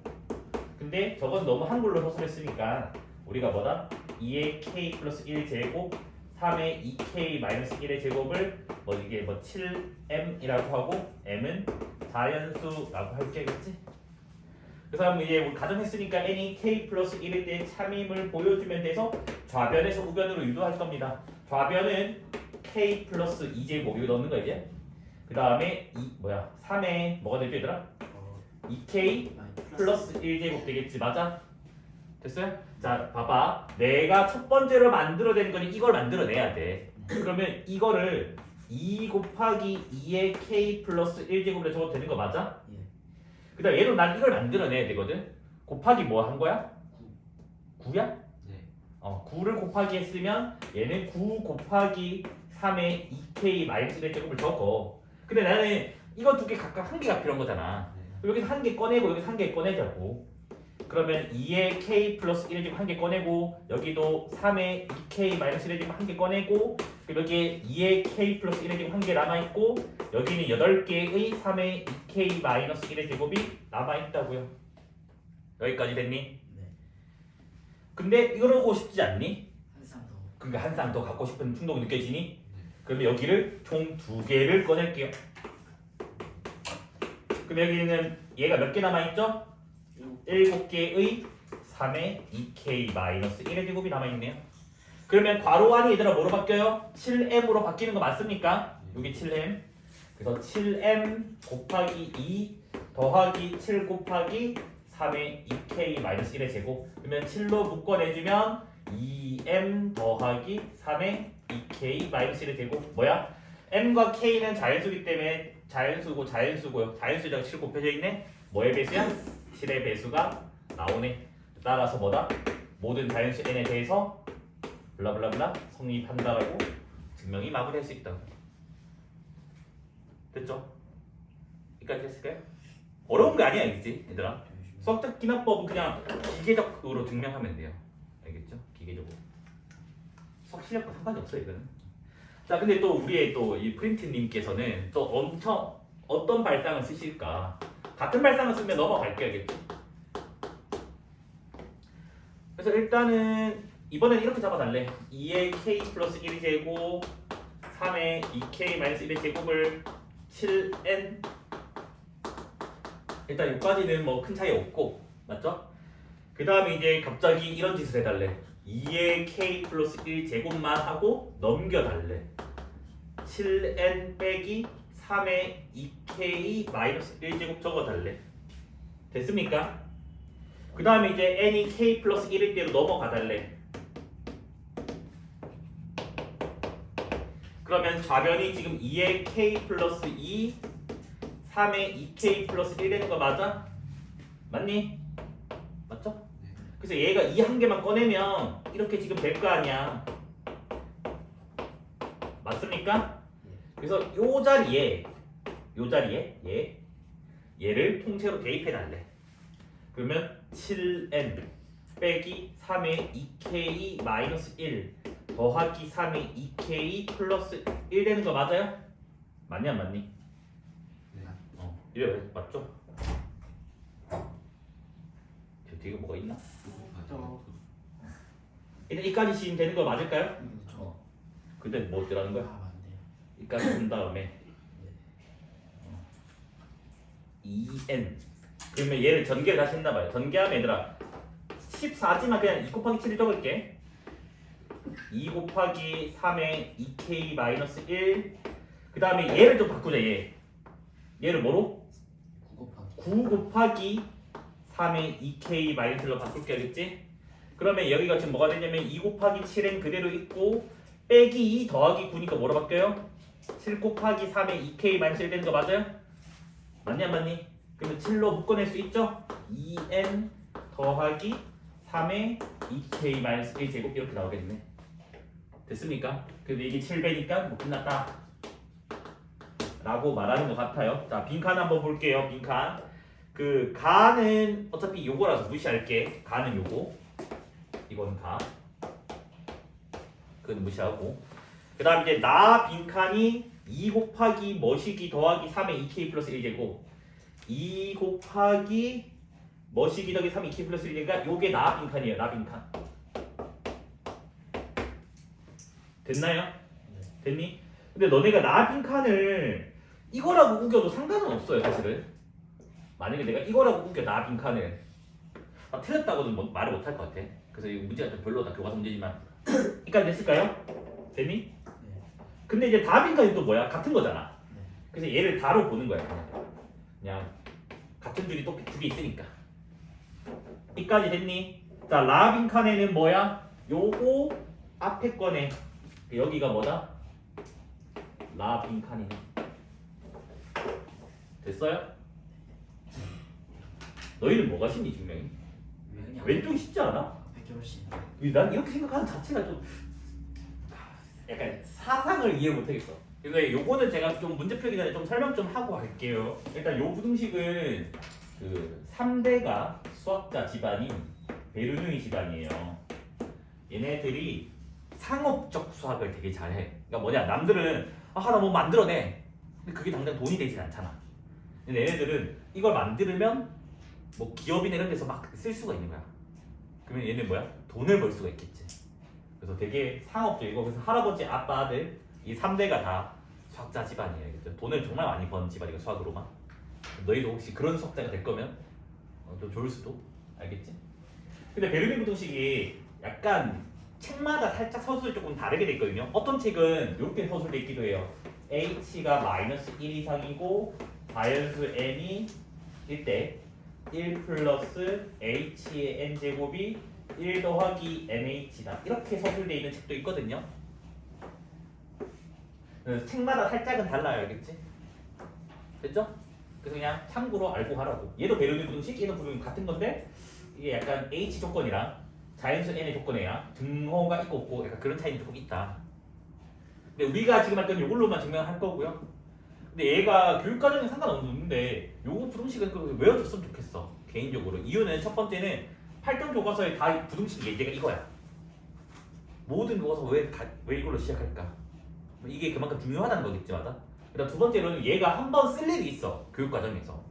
근데 저건 너무 한글로 서술했으니까 우리가 뭐다? 2의 k 플러스 1제곱 3의 2k 마이너스 1의 제곱을 뭐 이게 뭐 7m이라고 하고 m은 자연수라고 할게겠지? 그래서 한번 이제 우리 가정했으니까 n이 k 플러스 1일 때 참임을 보여주면 돼서 좌변에서 우변으로 유도할 겁니다. 좌변은 k 플러스 2제곱 이거 넣는 거 이제. 그 다음에 3에 뭐가 되죠 얘들아? 2k 플러스 1제곱 되겠지. 맞아? 됐어요? 자 봐봐 내가 첫 번째로 만들어낸 거니 이걸 만들어내야 돼. 그러면 이거를 2 곱하기 2의 k 플러스 1제곱으로 적어도 되는 거 맞아? 예. 그 다음 얘로 난 이걸 만들어내야 되거든. 곱하기 뭐 한 거야? 9야? 네. 9를 곱하기 했으면 얘는 9 곱하기 3의 2k 마이너스 1제곱을 적어. 근데 나는 이거 두 개 각각 한 개가 필요한 거잖아. 네. 여기서 한 개 꺼내고 여기서 한 개 꺼내자고. 그러면 2의 k 플러스 1제곱 한 개 꺼내고 여기도 3의 2k 마이너스 1제곱 한 개 꺼내고 그리고 여기에 2의 k 플러스 1제곱 한 개 남아있고 여기는 8개의 3의 2k 마이너스 1의 제곱이 남아있다고요. 여기까지 됐니? 네. 근데 이러고 싶지 않니? 항상 더. 그러니까 한 쌍 더 갖고 싶은 충동이 느껴지니? 그러면 여기를 총 2개를 꺼낼게요. 그럼 여기는 얘가 몇 개 남아있죠? 7개의 3의 2k 마이너스 1의 제곱이 남아있네요. 그러면 괄호 안이 얘들아 뭐로 바뀌어요? 7m으로 바뀌는 거 맞습니까? 여기 7m. 그래서 7m 곱하기 2 더하기 7 곱하기 3의 2k 마이너스 1의 제곱. 그러면 7로 묶어내주면 2m 더하기 3의 2k 마이너스 1의 제곱 뭐야? m과 k는 자연수기 때문에 자연수고요. 자연수에다가 7 곱해져 있네. 뭐의 배수야? 7의 배수가 나오네. 따라서 뭐다? 모든 자연수 n에 대해서 블라블라블라 성립한다라고 증명이 마무리할 수 있다. 됐죠? 여기까지 했을까요? 어려운 게 아니야, 알겠지? 얘들아. 수학적 기납법은 그냥 기계적으로 증명하면 돼요. 알겠죠? 기계적으로. 수학 실력과 상관이 없어요, 이거는. 자, 근데 또 우리의 또 이 프린트님께서는 또 엄청 어떤 발상을 쓰실까? 같은 발상을 쓰면 넘어갈게요, 알겠지? 그래서 일단은 이번엔 이렇게 잡아달래. 2의 k 플러스 1의 제곱 3의 2k 마이너스 1의 제곱을 7n 일단 여기까지는 뭐 큰 차이 없고 맞죠? 그 다음에 이제 갑자기 이런 짓을 해달래. 2의 k 플러스 1 제곱만 하고 넘겨달래. 7n 빼기 3의 2k 마이너스 1 제곱 적어달래. 됐습니까? 그 다음에 이제 n이 k 플러스 1일 때로 넘어가달래. 그러면 좌변이 지금 2의 k 플러스 2 3의 2k 플러스 1 되는 거 맞아? 맞니? 맞죠? 그래서 얘가 이 한 개만 꺼내면 이렇게 지금 될 거 아니야. 맞습니까? 그래서 요 자리에 얘를 통째로 대입해 달래. 그러면 7n 빼기 3의 2k 마이너스 1 더하기 3의 2k 플러스 1 되는 거 맞아요? 맞니 안 맞니? 이래 맞죠? 저 뒤에 뭐가 있나? 맞죠. 일단 이까지 지금 되는 거 맞을까요? 그렇죠. 근데 뭐 어쩌라는 거야? 아 맞네. 이까지 한 다음에 2n 그러면 얘를 전개를 다시 했나봐요. 전개하면 얘들아 14지만 그냥 2 곱하기 7을 적을게. 2 곱하기 3의 2k 마이너스 1 그 다음에 얘를 좀 바꾸자. 얘를 뭐로? 9 곱하기 3의 2k 마이너스로 바꿀게 알겠지? 그러면 여기가 지금 뭐가 되냐면 2 곱하기 7은 그대로 있고 빼기 2 더하기 9니까 뭐로 바뀌어요? 7 곱하기 3의 2k 마이너스 1 되는 거 맞아요? 맞니 안 맞니? 그러면 7로 묶어낼 수 있죠? 2n 더하기 3의 2k 마이너스 1 제곱 이렇게 나오겠네. 됐습니까? 그래도 이게 7배니까 뭐 끝났다 라고 말하는 것 같아요. 자, 빈칸 한번 볼게요. 빈칸. 그 가는 어차피 요거라서 무시할게. 가는 요거. 이건 가. 그건 무시하고. 그 다음 이제 나 빈칸이 2 곱하기 머시기 더하기 3의 2k 플러스 1제곱 2 곱하기 머시기 더하기 3의 2k 플러스 1이니까 요게 나 빈칸이에요. 나 빈칸. 됐나요? 됐니? 근데 너네가 나 빈칸을 이거라고 우겨도 상관은 없어요 사실은. 만약에 내가 이거라고 우겨 나 빈칸을 틀렸다고는 뭐 말을 못 할 것 같아. 그래서 이 문제가 좀 별로다. 교과서 문제지만 이까지 됐을까요? 됐니? 네. 근데 이제 다 빈칸이 또 뭐야? 같은 거잖아. 네. 그래서 얘를 다로 보는 거야. 그냥 같은 줄이 또 두 개 있으니까. 이까지 됐니? 자, 라 빈칸에는 뭐야? 요거 앞에 거네. 여기가 뭐다? 라 빈칸이네. 됐어요? 너희는 뭐가 쉽니 분명히? 왼쪽이 쉽지 않아? 백개 훨씬. 난 이렇게 생각하는 자체가 좀 약간 사상을 이해 못하겠어. 그래서 요거는 제가 좀 문제 풀기 전에 좀 설명 좀 하고 갈게요. 일단 요 부등식은 그 3대가 수학자 집안인 베르누이 집안이에요. 얘네들이 상업적 수학을 되게 잘해. 그러니까 뭐냐, 남들은 하나 뭐 만들어내. 근데 그게 당장 돈이 되진 않잖아. 근데 얘네들은 이걸 만들면 뭐 기업이나 이런 데서 막 쓸 수가 있는 거야. 그러면 얘는 뭐야? 돈을 벌 수가 있겠지. 그래서 되게 상업적이고, 그래서 할아버지, 아빠, 아들 이 3대가 다 수학자 집안이에요. 그죠? 돈을 정말 많이 번 집안이고 수학으로만. 너희도 혹시 그런 수학자가 될 거면 좀 좋을 수도. 알겠지? 근데 베르누이 부등식이 약간 책마다 살짝 서술이 조금 다르게 돼 있거든요. 어떤 책은 이렇게 서술돼 있기도 해요. h가 마이너스 1 이상이고 자연수 n이 1대 1 플러스 h의 n제곱이 1 더하기 nh다. 이렇게 서술되어 있는 책도 있거든요. 그래서 책마다 살짝은 달라요, 알겠지? 됐죠? 그래서 그냥 참고로 알고 가라고. 얘도 베르ヌ부등식, 얘도 부등식 같은 건데 이게 약간 H 조건이랑 자연수 N의 조건이랑 등호가 있고 없고 약간 그런 차이는 조금 있다. 근데 우리가 지금 할 건 이걸로만 증명할 거고요. 근데 얘가 교육과정에 상관없는데 요거 부등식은 그 외워줬으면 좋겠어, 개인적으로. 이유는 첫 번째는 8점 교과서에 다 부등식 예제가 이거야. 모든 교과서 왜 이걸로 시작할까? 이게 그만큼 중요하다는 거겠지마다. 그다음 두 번째로는 얘가 한 번 쓸 일이 있어, 교육과정에서.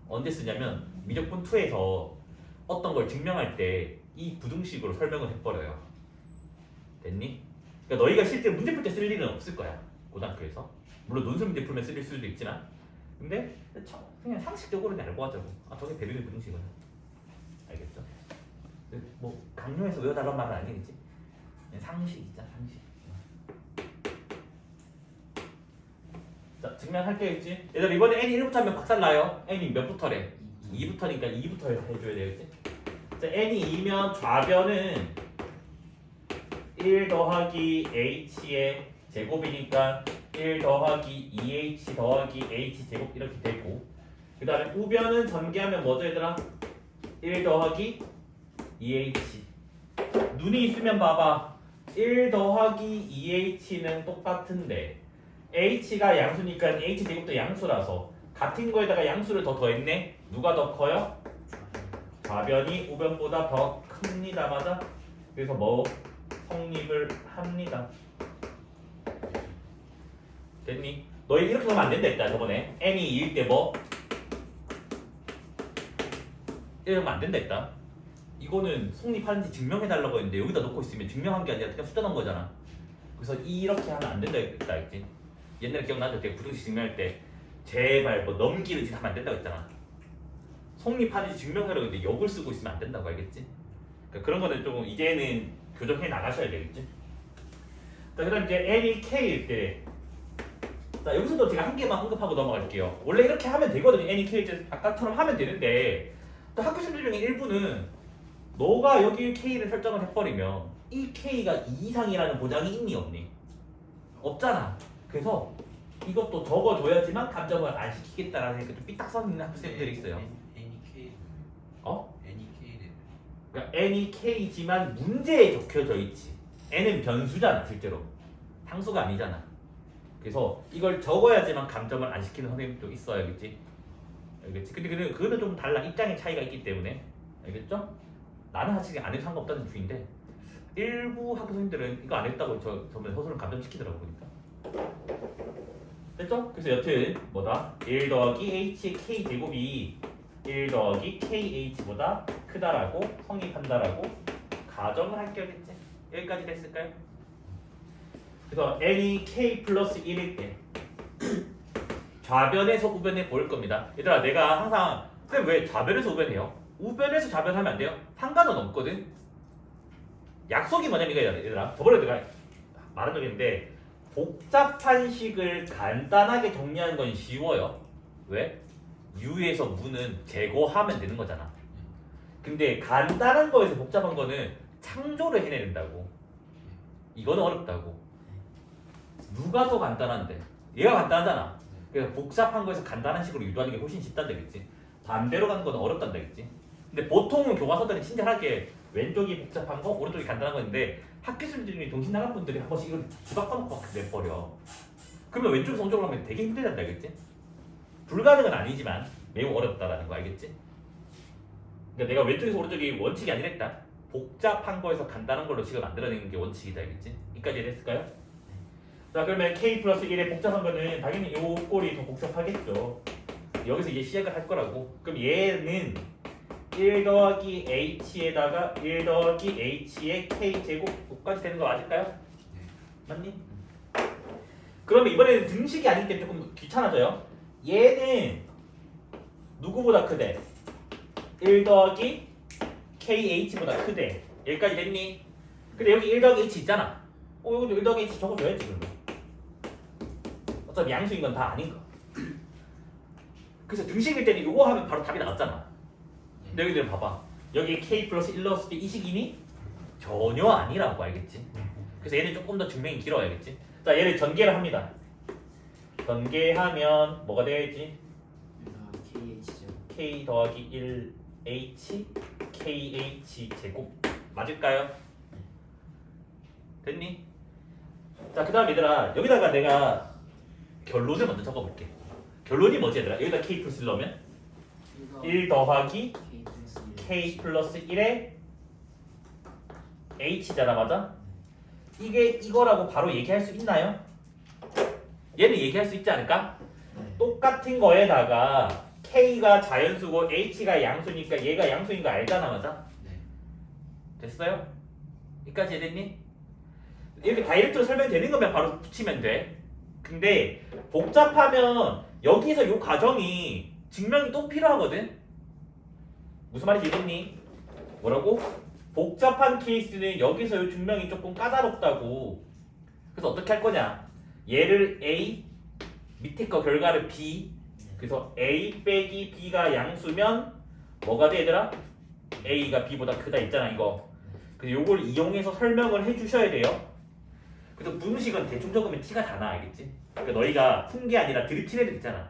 언제 쓰냐면 미적분 2에서 어떤 걸 증명할 때 이 부등식으로 설명을 해버려요. 됐니? 그러니까 너희가 실제로 문제 풀 때 쓸 일은 없을 거야, 고등학교에서. 물론 논술 문제 풀면 쓸 수도 있지만, 근데 그냥 상식적으로는 알고 하자고. 아, 저게 베르ヌ부등식이구나. 알겠죠? 뭐 강요해서 외워달라는 말은 아니겠지. 그냥 상식이자 상식. 자, 증명할게겠지. 얘들 이번에 n이 1부터 하면 박살나요. n이 몇 부터래? 2부터니까 2부터 해줘야 되겠지. 자, n이 2면 좌변은 1 더하기 h의 제곱이니까 1 더하기 2h 더하기 h 제곱 이렇게 되고, 그 다음에 우변은 전개하면 뭐죠 얘들아? 1 더하기 2h. 눈이 있으면 봐봐. 1 더하기 2h는 똑같은데 h가 양수니까 h 제곱도 양수라서 같은 거에다가 양수를 더 더했네. 누가 더 커요? 좌변이 우변보다 더 큽니다. 맞아? 그래서 뭐 성립을 합니다. 됐니? 너희 이렇게 하면 안 된다 했다 저번에. n이 2일 때 뭐? 이러면 안 된다 했다. 이거는 성립하는지 증명해달라고 했는데 여기다 놓고 있으면 증명한 게 아니라 그냥 숫자 넣은 거잖아. 그래서 이렇게 하면 안 된다 했다 했지. 옛날에 기억나죠? 내가 부등식 증명할 때 제발 뭐 넘기는 짓 하면 안 된다고 했잖아. 성립하는지 증명하려고 했는데 역을 쓰고 있으면 안 된다고, 알겠지? 그러니까 그런 거는 좀 이제는 교정해 나가셔야 되겠지. 자, 그다음 이제 n이 k일 때, 자 여기서도 제가 한 개만 언급하고 넘어갈게요. 원래 이렇게 하면 되거든요. n이 k일 때 아까처럼 하면 되는데, 또 학교 생들 중에 일부는 너가 여기 k를 설정을 해버리면 이 k가 2 이상이라는 보장이 있니 없니? 없잖아. 그래서 이것도 적어줘야지만 감점을 안 시키겠다라는 좀 삐딱 서 있는 학생들이 있어요. NEK. 어? NEK는 그러니까 n이 k지만 문제에 적혀져 있지. n은 변수잖아 실제로. 상수가 아니잖아. 그래서 이걸 적어야지만 감점을 안 시키는 선생님도 있어요, 알겠지? 알겠지? 근데 그거는 좀 달라. 입장의 차이가 있기 때문에. 알겠죠? 나는 사실 안 해도 상관없다는 주의인데 일부 학교 선생님들은 이거 안 했다고 저번에 서술을 감점시키더라고 보니까. 됐죠? 그래서 여튼 뭐다? 1 더하기 h의 k 제곱이 1 더하기 kh보다 크다라고 성립한다라고 가정을 할게요겠지? 여기까지 됐을까요? 그래서 n이 k 플러스 1일 때 좌변에서 우변에 보일 겁니다. 얘들아, 내가 항상 쌤 왜 좌변에서 우변해요? 우변에서 좌변하면 안 돼요? 상관은 없거든. 약속이 뭐냐면 이거야 얘들아. 저번에 내가 말한 적이 있는데 복잡한 식을 간단하게 정리하는 건 쉬워요. 왜? U에서 무는 제거하면 되는 거잖아. 근데 간단한 거에서 복잡한 거는 창조를 해내야 된다고. 이거는 어렵다고. 누가 더 간단한데? 얘가 간단하잖아. 그래서 복잡한 거에서 간단한 식으로 유도하는 게 훨씬 쉽단다 겠지. 반대로 가는 건 어렵단다 겠지. 근데 보통은 교과서들은 친절하게 왼쪽이 복잡한 거, 오른쪽이 간단한 거인데 학교생들 중에 정신 나간 분들이 한 번씩 이걸 주박 까먹고 막 내버려. 그러면 왼쪽에서 오른쪽으로 하면 되게 힘들단다 겠지. 불가능은 아니지만 매우 어렵다라는 거 알겠지? 그러니까 내가 왼쪽에서 오른쪽이 원칙이 아니랬다. 복잡한 거에서 간단한 걸로 식을 만들어내는 게 원칙이다, 알겠지? 여기까지 됐을까요? 자, 그러면 k 플러스 1의 복잡한 거는 당연히 요 꼴이 더 복잡하겠죠. 여기서 이제 시작을 할 거라고. 그럼 얘는 1 더하기 h에다가 1 더하기 h의 k 제곱까지 되는 거 맞을까요? 맞니? 그러면 이번에는 등식이 아니기 때문에 조금 귀찮아져요. 얘는 누구보다 크대? 1 더하기 kh보다 크대. 여기까지 됐니? 근데 여기 1 더하기 h 있잖아. 여기도 1 더하기 h 적어줘야지 그러면. 어차피 양수인 건 다 아닌 거. 그래서 등식일 때는 이거 하면 바로 답이 나왔잖아. 근데 여기들 봐봐. 여기 k 플러스 1 넣었을 때 이 식이니? 전혀 아니라고, 알겠지? 그래서 얘는 조금 더 증명이 길어야겠지? 자, 얘를 전개를 합니다. 전개하면 뭐가 되어야지? KH죠. k 더하기 1h kh 제곱 맞을까요? 됐니? 자, 그 다음 얘들아 여기다가 내가 결론을 먼저 적어볼게. 결론이 뭐지 얘들아? 여기다 k 플러스 1 넣으면 1 더하기 k 플러스 1에 h잖아, 맞아? 이게 이거라고 바로 얘기할 수 있나요? 얘는 얘기할 수 있지 않을까? 네. 똑같은 거에다가 k가 자연수고 h가 양수니까 얘가 양수인 거 알잖아, 맞아? 네. 됐어요? 여기까지 이해됐니? 이렇게 다이렉트로 설명되는 거면 바로 붙이면 돼. 근데 복잡하면 여기서 요 과정이 증명이 또 필요하거든? 무슨 말인지 이해됐니? 뭐라고? 복잡한 케이스는 여기서 요 증명이 조금 까다롭다고. 그래서 어떻게 할 거냐? 얘를 A, 밑에 거 결과를 B. 그래서 A 빼기 B가 양수면 뭐가 돼 얘들아? A가 B보다 크다 있잖아 이거. 그래서 요걸 이용해서 설명을 해주셔야 돼요. 그래서 부등식은 대충 적으면 T가 다 나, 알겠지? 그러니까 너희가 푼 게 아니라 드립칠 애들 있잖아.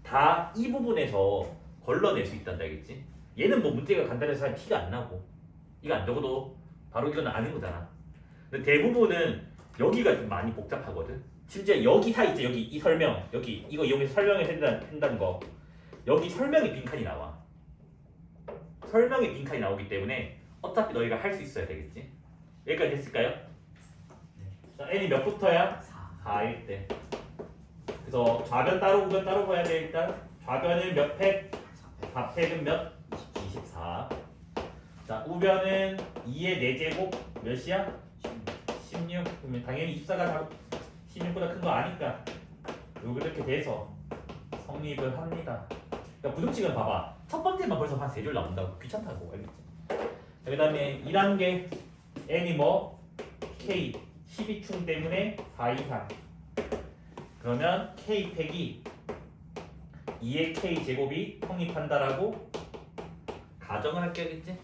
다 이 부분에서 걸러낼 수 있단다, 알겠지? 얘는 뭐 문제가 간단해서 잘 T가 안 나고 이거 안 적어도 바로 이거는 아는 거잖아. 근데 대부분은 여기가 좀 많이 복잡하거든. 심지어 여기 사 있지, 여기 이 설명, 여기 이거 이용해서 설명을 한다는 거. 여기 설명의 빈칸이 나와. 설명의 빈칸이 나오기 때문에 어차피 너희가 할 수 있어야 되겠지. 여기까지 됐을까요? 자, n이 몇부터야? 4일 때. 그래서 좌변 따로 우변 따로 봐야 돼. 일단 좌변은 몇 팩? 4팩은 몇? 24. 자, 우변은 2의 4제곱 몇이야? 16. 그러면 당연히 24가 16보다 큰 거 아니까 이렇게 돼서 성립을 합니다. 그러니까 부등식은 봐봐. 첫 번째만 벌써 한 3줄 나온다고. 귀찮다고, 알겠지? 자, 그 다음에 2단계 n이 뭐? k 12충 때문에 4 이상. 그러면 k 팩이 2의 k 제곱이 성립한다라고 가정을 할 거겠지?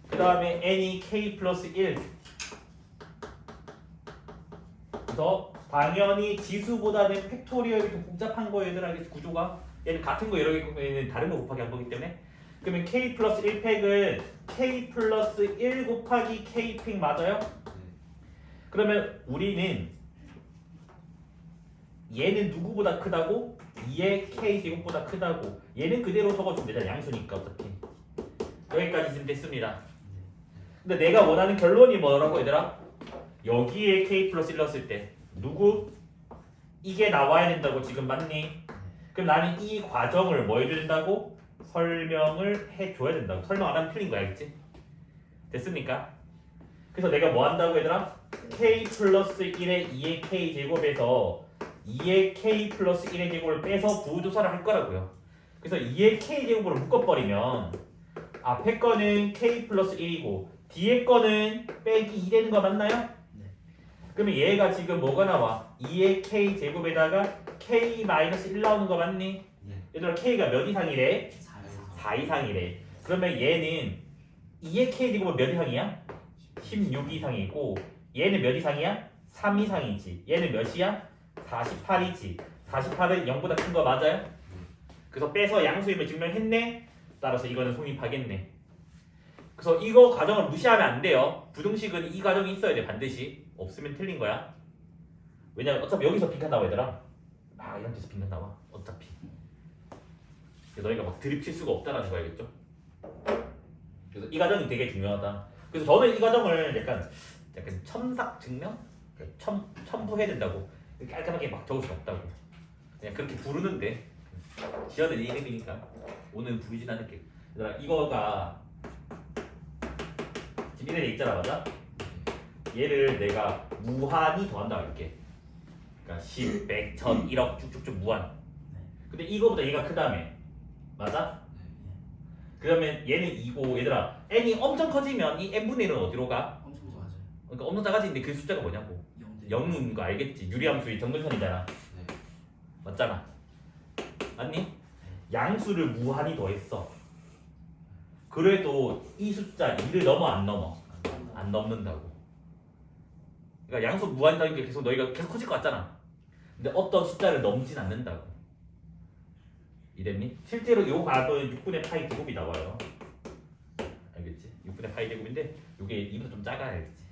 그 다음에 n이 k 플러스 1. 그래서 당연히 지수보다는 팩토리얼이 좀 복잡한 거 얘들아, 알겠지? 구조가 얘는 같은 거 여러 개는 다른 거 곱하기 한 거기 때문에. 그러면 k 플러스 1팩은 k 플러스 1 곱하기 k 팩 맞아요? 그러면 우리는 얘는 누구보다 크다고? 2의 k 제곱보다 크다고. 얘는 그대로 적어주면 되잖아, 양수니까 어차피. 여기까지 지금 됐습니다. 근데 내가 원하는 결론이 뭐라고 얘들아? 여기에 k 플러스 1 넣었을 때 누구? 이게 나와야 된다고 지금 맞니? 그럼 나는 이 과정을 뭐 해줘야 된다고? 설명을 해줘야 된다고. 설명 안 하면 틀린 거 알겠지? 됐습니까? 그래서 내가 뭐 한다고 얘들아? k 플러스 1의 2의 k 제곱에서 2의 k 플러스 1의 제곱을 빼서 부호조사를 할 거라고요. 그래서 2의 k 제곱으로 묶어버리면 앞에 거는 k 플러스 1이고 뒤에 거는 빼기 2 되는 거 맞나요? 네. 그러면 얘가 지금 뭐가 나와? 2의 k 제곱에다가 k 마이너스 1 나오는 거 맞니? 네. 얘들아 k가 몇 이상이래? 4 4 이상이래. 그러면 얘는 2의 k 제곱은 몇 이상이야? 16 이상이고 얘는 몇 이상이야? 3 이상이지. 얘는 몇이야? 48이지. 48은 0보다 큰 거 맞아요? 그래서 빼서 양수임을 증명했네. 따라서 이거는 성립하겠네. 그래서 이거 과정을 무시하면 안 돼요. 부등식은 이 과정이 있어야 돼, 반드시. 없으면 틀린 거야. 왜냐면 어차피 여기서 빈칸 나와 얘들아. 이런 데서 빈칸 나와 어차피. 너희가 막 드립 칠 수가 없다는 거 알겠죠? 그래서 이 과정이 되게 중요하다. 그래서 저는 이 과정을 약간 첨삭 증명? 첨부해야 된다고. 깔끔하게 막 적을 수 없다고. 그냥 그렇게 부르는데 지어낸 이름이니까 오늘 부르진 않을게. 얘들아, 이거가 지금 이래 있잖아, 맞아? 얘를 내가 무한히 더한다고 할게. 그러니까 10, 100, 1000, 1억 쭉쭉쭉 무한. 근데 이거보다 얘가 크다며, 맞아? 그러면 얘는 2고 얘들아 n이 엄청 커지면 이 n분의 1은 어디로 가? 엄청 좋아져요. 그러니까 엄청 작아지는데 그 숫자가 뭐냐고. 0인 거 알겠지? 유리함수의 정근선이잖아. 네. 맞잖아. 맞니? 양수를 무한히 더했어. 그래도 이 숫자 2를 넘어 안 넘어? 안 넘는다고. 그러니까 양수 무한히 더하니까 계속 너희가 계속 커질 것 같잖아. 근데 어떤 숫자를 넘진 않는다고. 이랬니? 실제로 요 값은 6분의 파이 제곱이 나와요. 알겠지? 6분의 파이 제곱인데 요게 이보다 좀 작아야겠지.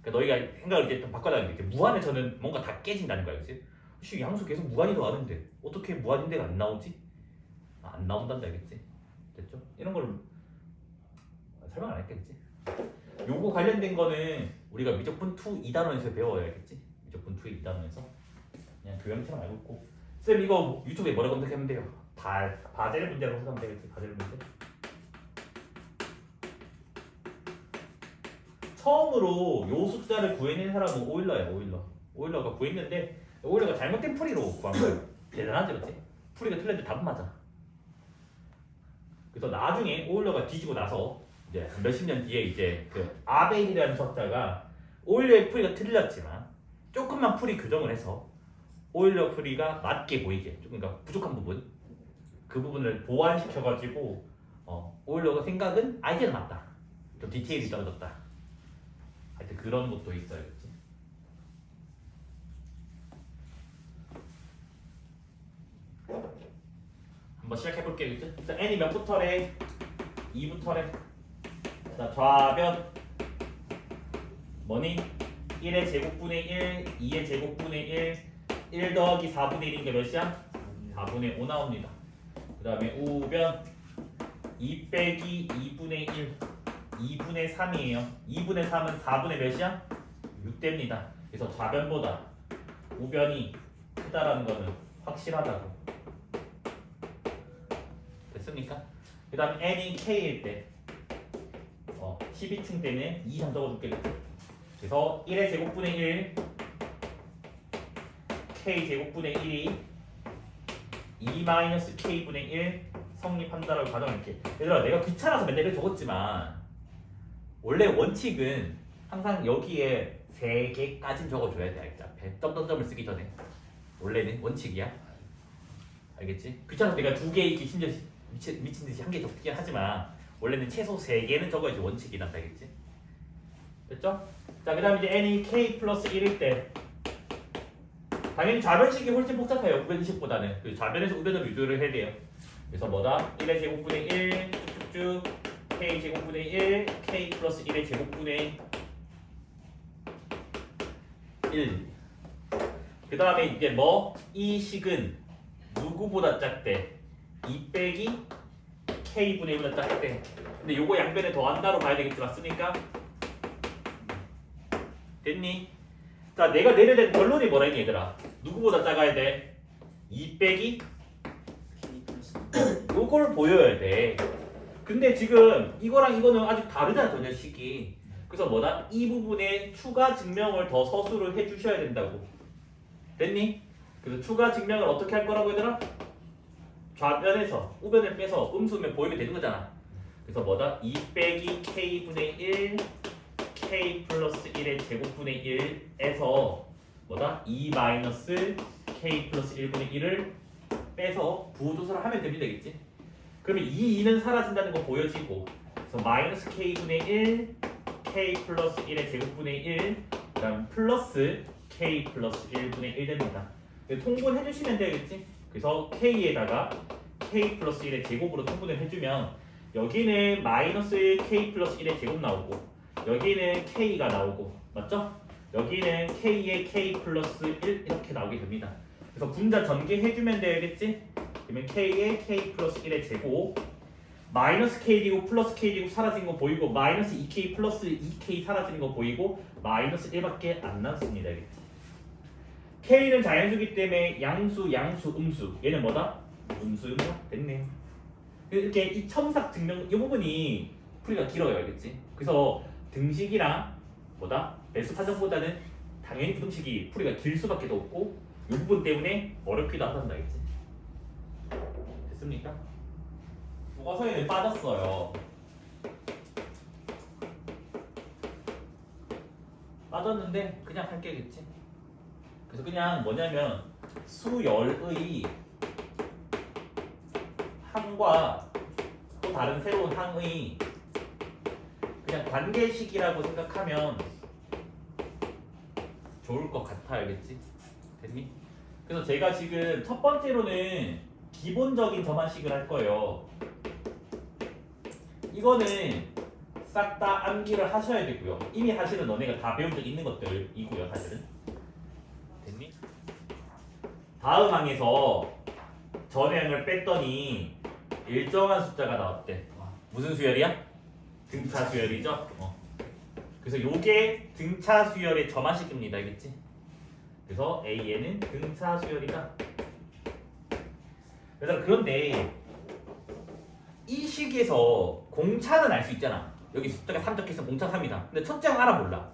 그러니까 너희가 생각을 이제 좀 바꿔나가는 게 무한에서는 뭔가 다 깨진다는 거야, 그렇지? 씨, 양수 계속 무한이 더하는데 어떻게 무한인데가 안 나오지? 안 나온단다, 알겠지? 됐죠? 이런 걸 설명 안 했겠지? 요거 관련된 거는 우리가 미적분 2 2단원에서 배워야겠지? 미적분 2의 2단원에서 그냥 교양처럼 알고 있고 쌤 이거 유튜브에 뭐라고 검색하면 돼요? 바젤 문제라고 생각하면 되겠지? 바젤 문제 처음으로 요 숫자를 구해낸 사람은 오일러야. 오일러가 구했는데 오일러가 잘못된 풀이로 구한 거야. 대단하지, 그렇지? 풀이가 틀렸는데 답은 맞아. 그래서 나중에 오일러가 뒤지고 나서 이제 몇십 년 뒤에 이제 그 아벨이라는 수학자가 오일러의 풀이가 틀렸지만 조금만 풀이 교정을 해서 오일러 풀이가 맞게 보이게 조금 그러니까 부족한 부분 그 부분을 보완시켜가지고 오일러가 생각은 이제는 맞다. 좀 디테일이 떨어졌다. 하여튼 그런 것도 있어야겠지. 한번 시작해볼게요. 그치? 자, n이 몇부터래? 2부터래. 자, 좌변 뭐니? 1의 제곱분의 1, 2의 제곱분의 1 더하기 4분의 1인 게 몇이야? 4분의 5 나옵니다. 그 다음에 우변 2 빼기 2분의 1 2분의 3이에요. 2분의 3은 4분의 몇이야? 6대입니다. 그래서 좌변보다 우변이 크다라는 거는 확실하다고. 됐습니까? 그 다음 n이 k일 때 12충 때문에 2 이상 적어줄게. 그래서 1의 제곱분의 1 k 제곱분의 1이 2-k분의 1 성립한다라고 가정할게. 얘들아 내가 귀찮아서 맨날 이렇게 적었지만 원래 원칙은 항상 여기에 3개까지 적어줘야 돼. 알겠지? 앞에 점점점을 쓰기 전에 원래는 원칙이야. 알겠지? 귀찮아서 내가 2개 이렇게 심지어 미친 듯이 1개 적긴 하지만 원래는 최소 3개는 적어야지 원칙이 난다. 알겠지? 됐죠? 자, 그 다음 이제 n이 k 플러스 1일 때 당연히 좌변식이 훨씬 복잡해요. 우변식보다는. 그 좌변에서 우변으로 유도를 해야 돼요. 그래서 뭐다? 1의 제곱분의 1 쭉쭉 k 제곱분의 1 k 플러스 1의 제곱분의 1. 그 다음에 이제 뭐? 이 식은 누구보다 작대? 2 빼기 k분의 1보다 작대. 근데 요거 양변에 더한다로 봐야 되겠지, 맞습니까? 됐니? 자, 내가 내려야 될 결론이 뭐라니 얘들아? 누구보다 작아야 돼? 2 빼기 요걸 보여야 돼. 근데 지금 이거랑 이거는 아직 다르잖아, 전혀 식이. 그래서 뭐다? 이 부분에 추가 증명을 더 서술을 해주셔야 된다고. 됐니? 그래서 추가 증명을 어떻게 할 거라고 얘들아? 좌변에서 우변을 빼서 음수면 보이면 되는 거잖아. 그래서 뭐다? 2 빼기 k분의 1 k 플러스 1의 제곱분의 1에서 뭐다? 2 마이너스 k 플러스 1분의 1을 빼서 부호조사를 하면 됩니다. 되겠지? 그러면 이 2는 사라진다는 거 보여지고 그래서 마이너스 k분의 1 k 플러스 1의 제곱분의 1 그 다음 플러스 k 플러스 1분의 1 됩니다. 통분해 주시면 되겠지? 그래서 k에다가 k 플러스 1의 제곱으로 통분을 해주면 여기는 마이너스 k 플러스 1의 제곱 나오고 여기는 k가 나오고 맞죠? 여기는 k의 k 플러스 1 이렇게 나오게 됩니다. 그래서 분자 전개해주면 되겠지? 그러면 k의 k 플러스 1의 제곱 마이너스 k 제곱 플러스 k 제곱 사라진 거 보이고 마이너스 2k 플러스 2k 사라지는 거 보이고 마이너스 1밖에 안 남습니다. 알겠지? k는 자연수기 때문에 양수, 음수 얘는 뭐다? 음수 됐네. 이렇게 이 첨삭 증명 이 부분이 풀이가 길어요. 알겠지? 그래서 등식이랑 뭐다? 배수 파정보다는 당연히 부등식이 풀이가 길 수밖에 없고 이 부분 때문에 어렵기도 하단다. 알겠지? 됐습니까? 교과서에는 빠졌어요. 빠졌는데 그냥 할 게겠지. 그래서 그냥 뭐냐면 수열의 항과 또 다른 새로운 항의 그냥 관계식이라고 생각하면 좋을 것 같아. 알겠지? 됐니? 그래서 제가 지금 첫 번째로는 기본적인 저만식을 할 거예요. 이거는 싹 다 암기를 하셔야 되고요. 이미 사실은 너네가 다 배운 적 있는 것들이고요, 사실은. 됐니? 다음 항에서 전행을 뺐더니 일정한 숫자가 나왔대. 무슨 수열이야? 등차 수열이죠? 그래서 요게 등차 수열의 저만식입니다. 알겠지? 그래서 A에는 등차 수열이다. 그래서 그런데 이 식에서 공차는 알 수 있잖아. 여기 숫자가 3 적혀있으면 공차 3이다. 근데 첫째 항 알아 몰라?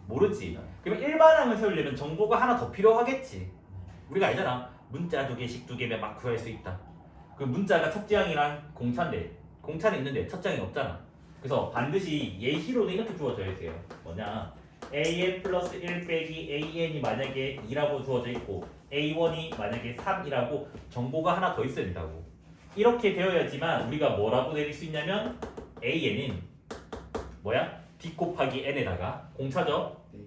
모르지. 그러면 일반항을 세우려면 정보가 하나 더 필요하겠지. 우리가 알잖아. 문자 2개, 식 2개면 막 구할 수 있다. 그 문자가 첫째 항이랑 공차인데 공차는 있는데 첫째 항이 없잖아. 그래서 반드시 예시로는 이렇게 주어져야 돼요. 뭐냐? an 플러스 1 빼기 an이 만약에 2라고 주어져 있고 a1이 만약에 3이라고 정보가 하나 더 있어야 된다고. 이렇게 되어야지만 우리가 뭐라고 내릴 수 있냐면 an은 뭐야? d 곱하기 n에다가 공차죠? 네.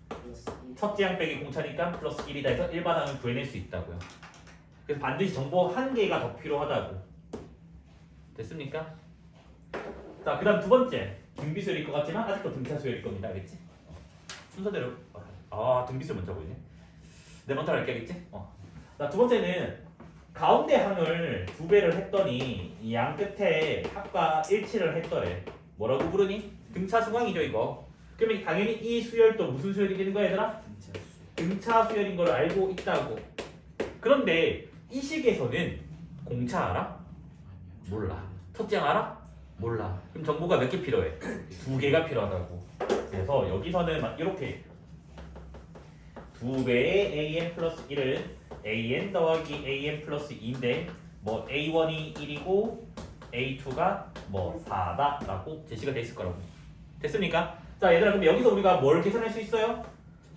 플러스 1. 첫째 항 빼기 공차니까 플러스 1이다 해서 일반항을 구해낼 수 있다고요. 그래서 반드시 정보 한 개가 더 필요하다고. 됐습니까? 자, 그 다음 두 번째 등비수열일 것 같지만 아직도 등차수열일 겁니다. 알겠지? 순서대로 등비수열 먼저 보이네. 네 번째 할게. 알겠지? 자, 두 번째는 가운데 항을 2배를 했더니 이 양 끝에 합과 일치를 했더래. 뭐라고 부르니? 등차 수강이죠 이거. 그러면 당연히 이 수열도 무슨 수열이 되는 거야 얘들아? 등차 수. 등차 수열인 걸 알고 있다고. 그런데 이 식에서는 공차 알아? 아니요. 몰라. 첫째 항 알아? 몰라. 그럼 정보가 몇 개 필요해? 2개가 필요하다고. 그래서 여기서는 막 이렇게 2배의 an 플러스 1은 an 더하기 an 플러스 2인데 뭐 a1이 1이고 a2가 뭐 4다 라고 제시가 돼 있을 거라고. 됐습니까? 자 얘들아, 그럼 여기서 우리가 뭘 계산할 수 있어요?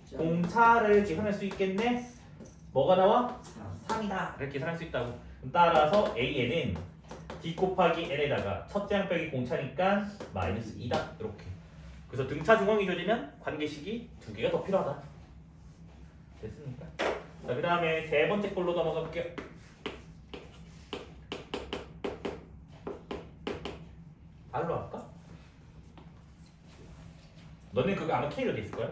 첫째 공차를 계산할 수 있겠네? 뭐가 나와? 3. 3이다 이렇게 계산할 수 있다고. 그럼 따라서 an은 d 곱하기 n에다가 첫째 항 빼기 공차니까 마이너스 2다 이렇게. 그래서 등차 중앙이 조지면 관계식이 2개가 더 필요하다. 됐습니까? 자, 그 다음에 세 번째 걸로 넘어가 볼게요. R로 할까? 너네 그거 아마 K로 돼 있을 거야.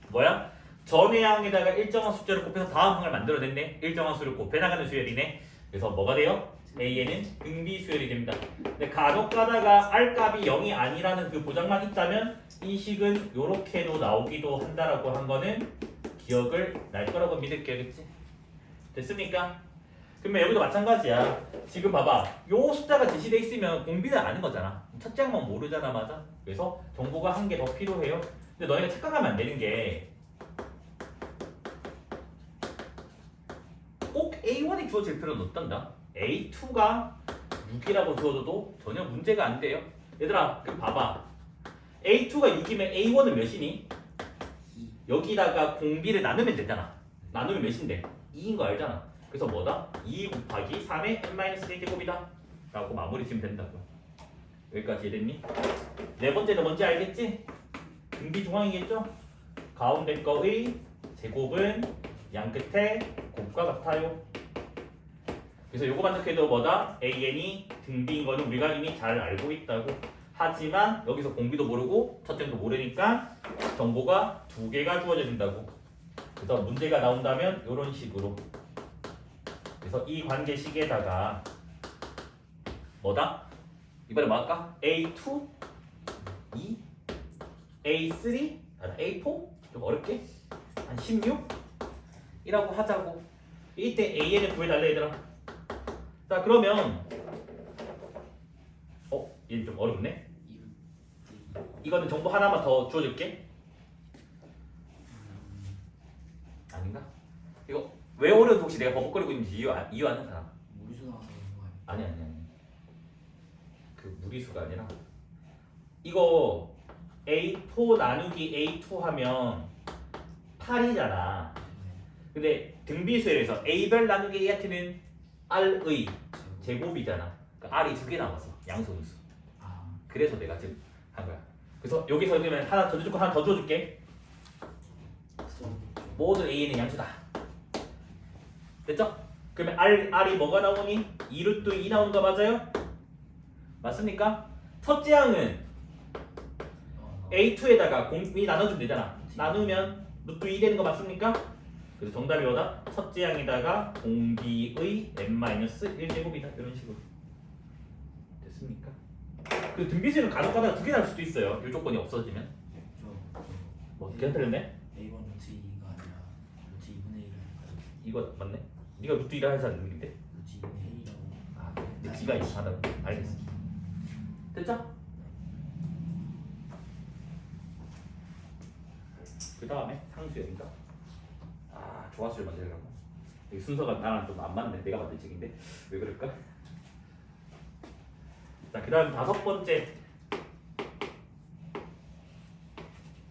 뭐야? 전의 항에다가 일정한 숫자를 곱해서 다음 항을 만들어냈네. 일정한 수를 곱해 나가는 수열이네. 그래서 뭐가 돼요? A에는 등비 수열이 됩니다. 근데 간혹 가다가 R 값이 0이 아니라는 그 보장만 있다면 이 식은 요렇게도 나오기도 한다라고 한 거는 기억을 날 거라고 믿을게요겠지? 됐습니까? 그러면 여기도 마찬가지야. 지금 봐봐. 요 숫자가 제시돼 있으면 공비는 아는 거잖아. 첫째 항만 모르잖아, 맞아? 그래서 정보가 한 개 더 필요해요. 근데 너희가 착각하면 안 되는 게 꼭 A1이 주어질 필요는 없단다. A2가 6이라고 주어져도 전혀 문제가 안 돼요. 얘들아, 그럼 봐봐. A2가 6이면 A1은 몇이니? 2. 여기다가 공비를 나누면 되잖아. 나누면 몇인데? 2인 거 알잖아. 그래서 뭐다? 2 곱하기 3의 n-1제곱이다 라고 마무리 지으면 된다고요. 여기까지 이해됐니? 네 번째는 뭔지 알겠지? 등비 중앙이겠죠? 가운데 거의 제곱은 양 끝에 곱과 같아요. 그래서 요거만 적혀도 뭐다? an이 등비인 거는 우리가 이미 잘 알고 있다고. 하지만 여기서 공비도 모르고 첫째도 모르니까 정보가 2개가 주어져 준다고. 그래서 문제가 나온다면 이런 식으로. 그래서 이 관계식에다가 뭐다? 이번에 뭐 할까? A2, 2, A3, A4? 좀 어렵게? 한 16? 이라고 하자고. 이때 AN을 구해달래 얘들아. 자 그러면 얘는 좀 어렵네. 이거는 정보 하나만 더 주어줄게. 아닌가? 이거 왜 어려운지 혹시 내가 버벅거리고 있는지 이유 아는 사람? 무리수 나가는 거 아니야? 아니. 그 무리수가 아니라 이거 A4 나누기 A2 하면 8이잖아. 근데 등비수열에서 A별 나누기 A한테는 R의 제곱이잖아. 그러니까 R이 2개 남았어. 양소분수. 아. 그래서 내가 지금 한 거야. 그래서 여기서 그러면 하나 더 줘줄게. 모든 A는 양수다. 됐죠? 그러면 R이 뭐가 나오니? 2루트 2 나오는 거 맞아요? 맞습니까? 첫째 항은 A2에다가 공이 나눠주면 되잖아. 나누면 루트 2 되는 거 맞습니까? 그래서 정답이 뭐다? 첫째 항에다가 공비의 n-1제곱이다. 이런 식으로. 됐습니까? 그 등비수는 간혹 가다가 두 개 날 수도 있어요. 이 조건이 없어지면. 뭐 어떻게 틀렸네? A1 루트 2가 아니라 루트 2분의 1을 이거 맞네? 네가 루트 1을 해서 하는 건데? 루트 2분의 1이라고. 아, 근데 B가 이상하다고. 알겠어. 됐죠? 그 다음에 상수열인가? 아, 조화수열 만들려고. 이 순서가 나랑 좀 안 맞네. 내가 만든 책인데 왜 그럴까? 자, 그 다음 다섯 번째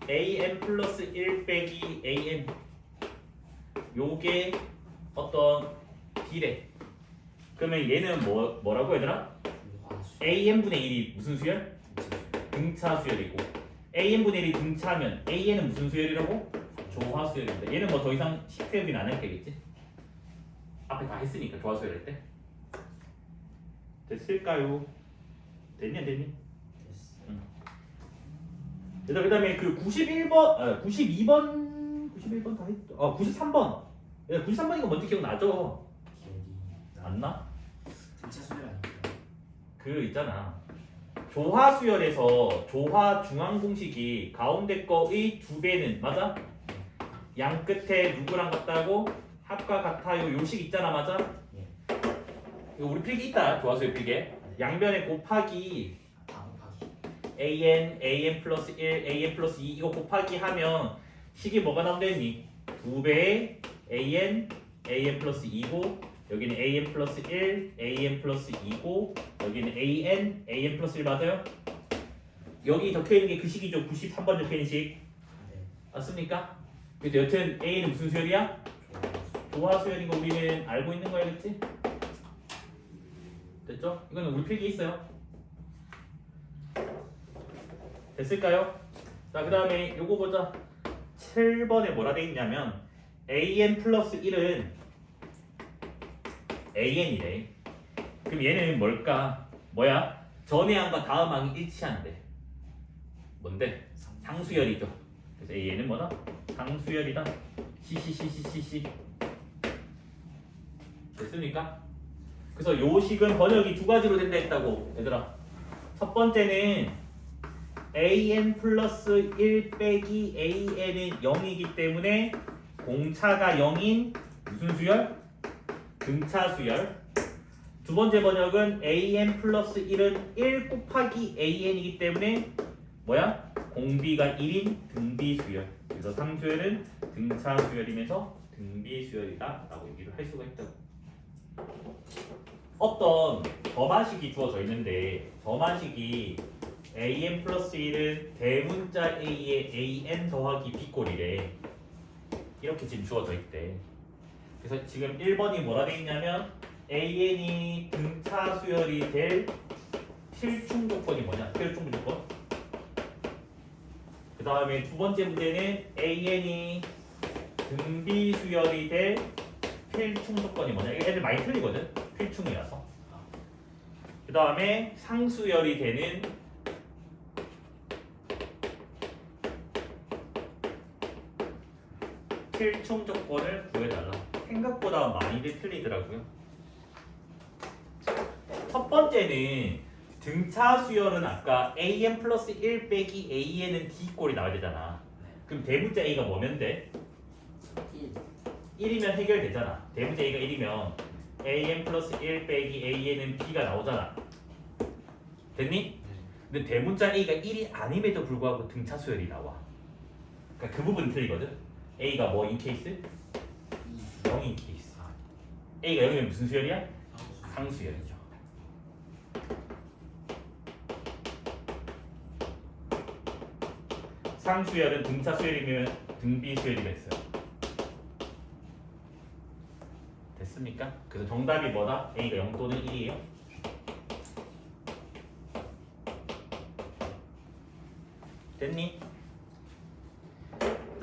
an 플러스 1 빼기 an 요게 어떤 비례. 그러면 얘는 뭐라고 얘들아? 조화수. an분의 1이 무슨 수열? 등차 수열이고 an분의 1이 등차면 an은 무슨 수열이라고? 조화 수열입니다. 얘는 뭐 더 이상 식태우기는 안 할게겠지? 앞에 다 했으니까 조화 수열 할 때. 됐을까요? 됐냐? 됐어. 그 다음에 그 91번, 92번 다 했죠. 93번. 93번 이거 뭔지 기억나죠? 기억이 안 나? 등차 수열 아닙니까? 그 있잖아. 조화 수열에서 조화 중앙 공식이 가운데 거의 2배는 맞아? 양 끝에 누구랑 같다고? 합과 같아요. 요식 있잖아, 맞아? 예. 이거 우리 필기 있다. 조화 수열 필기에. 양변에 곱하기 곱하기. an 플러스 1, an 플러스 2 이거 곱하기 하면 식이 뭐가 나온다니? 2배의 an 플러스 2고 여기는 an 플러스 1, an 플러스 2고 여기는 an 플러스 1 맞아요? 여기 적혀있는 게 그 식이죠. 93번 적혀있는 식 네. 맞습니까? 근데 여튼 a는 무슨 수열이야? 조화수. 조화 수열인 거 우리는 알고 있는 거야, 그치? 됐죠? 이거는 우리 필기 있어요. 됐을까요? 자, 그 다음에 요거 보자. 7번에 뭐라 돼 있냐면 an 플러스 1은 an이래. 그럼 얘는 뭘까? 뭐야? 전의 항과 다음 항이 일치한대. 뭔데? 상수열이죠. 그래서 an은 뭐다? 상수열이다. CCCCCC. 됐습니까? 그래서 요 식은 번역이 두 가지로 된다 했다고 얘들아. 첫 번째는 an 플러스 1 빼기 an은 0이기 때문에 공차가 0인 무슨 수열? 등차 수열. 두 번째 번역은 an 플러스 1은 1 곱하기 an이기 때문에 뭐야? 공비가 1인 등비 수열. 그래서 상수열은 등차 수열이면서 등비 수열이다 라고 얘기를 할 수가 있다고. 어떤 점화식이 주어져 있는데 점화식이 an 플러스 1은 대문자 a에 an 더하기 b꼴이래. 이렇게 지금 주어져 있대. 그래서 지금 1번이 뭐라 돼 있냐면 an이 등차 수열이 될 필충 조건이 뭐냐? 필충 조건. 그 다음에 두 번째 문제는 an이 등비 수열이 될 필충 조건이 뭐냐? 애들 많이 틀리거든. 필충이라서. 그 다음에 상수열이 되는 필충 조건을 구해달라. 생각보다 많이들 틀리더라고요. 첫 번째는 등차 수열은 아까 an 플러스 1 빼기 an은 d꼴이 나와야 되잖아. 그럼 대문자 a가 뭐면 돼? 1이면 해결되잖아. 대문자 a가 1이면 an 플러스 1 빼기 an은 b가 나오잖아. 됐니? 근데 대문자 a가 1이 아님에도 불구하고 등차 수열이 나와. 그러니까 그 부분이 틀리거든. a가 뭐인 케이스? 0인 케이스. a가 0이면 무슨 수열이야? 상수열이죠. 상수열은 등차 수열이면 등비 수열이 됐어요. 됐습니까? 그래서 정답이 뭐다? a가 0 또는 1이에요. 됐니?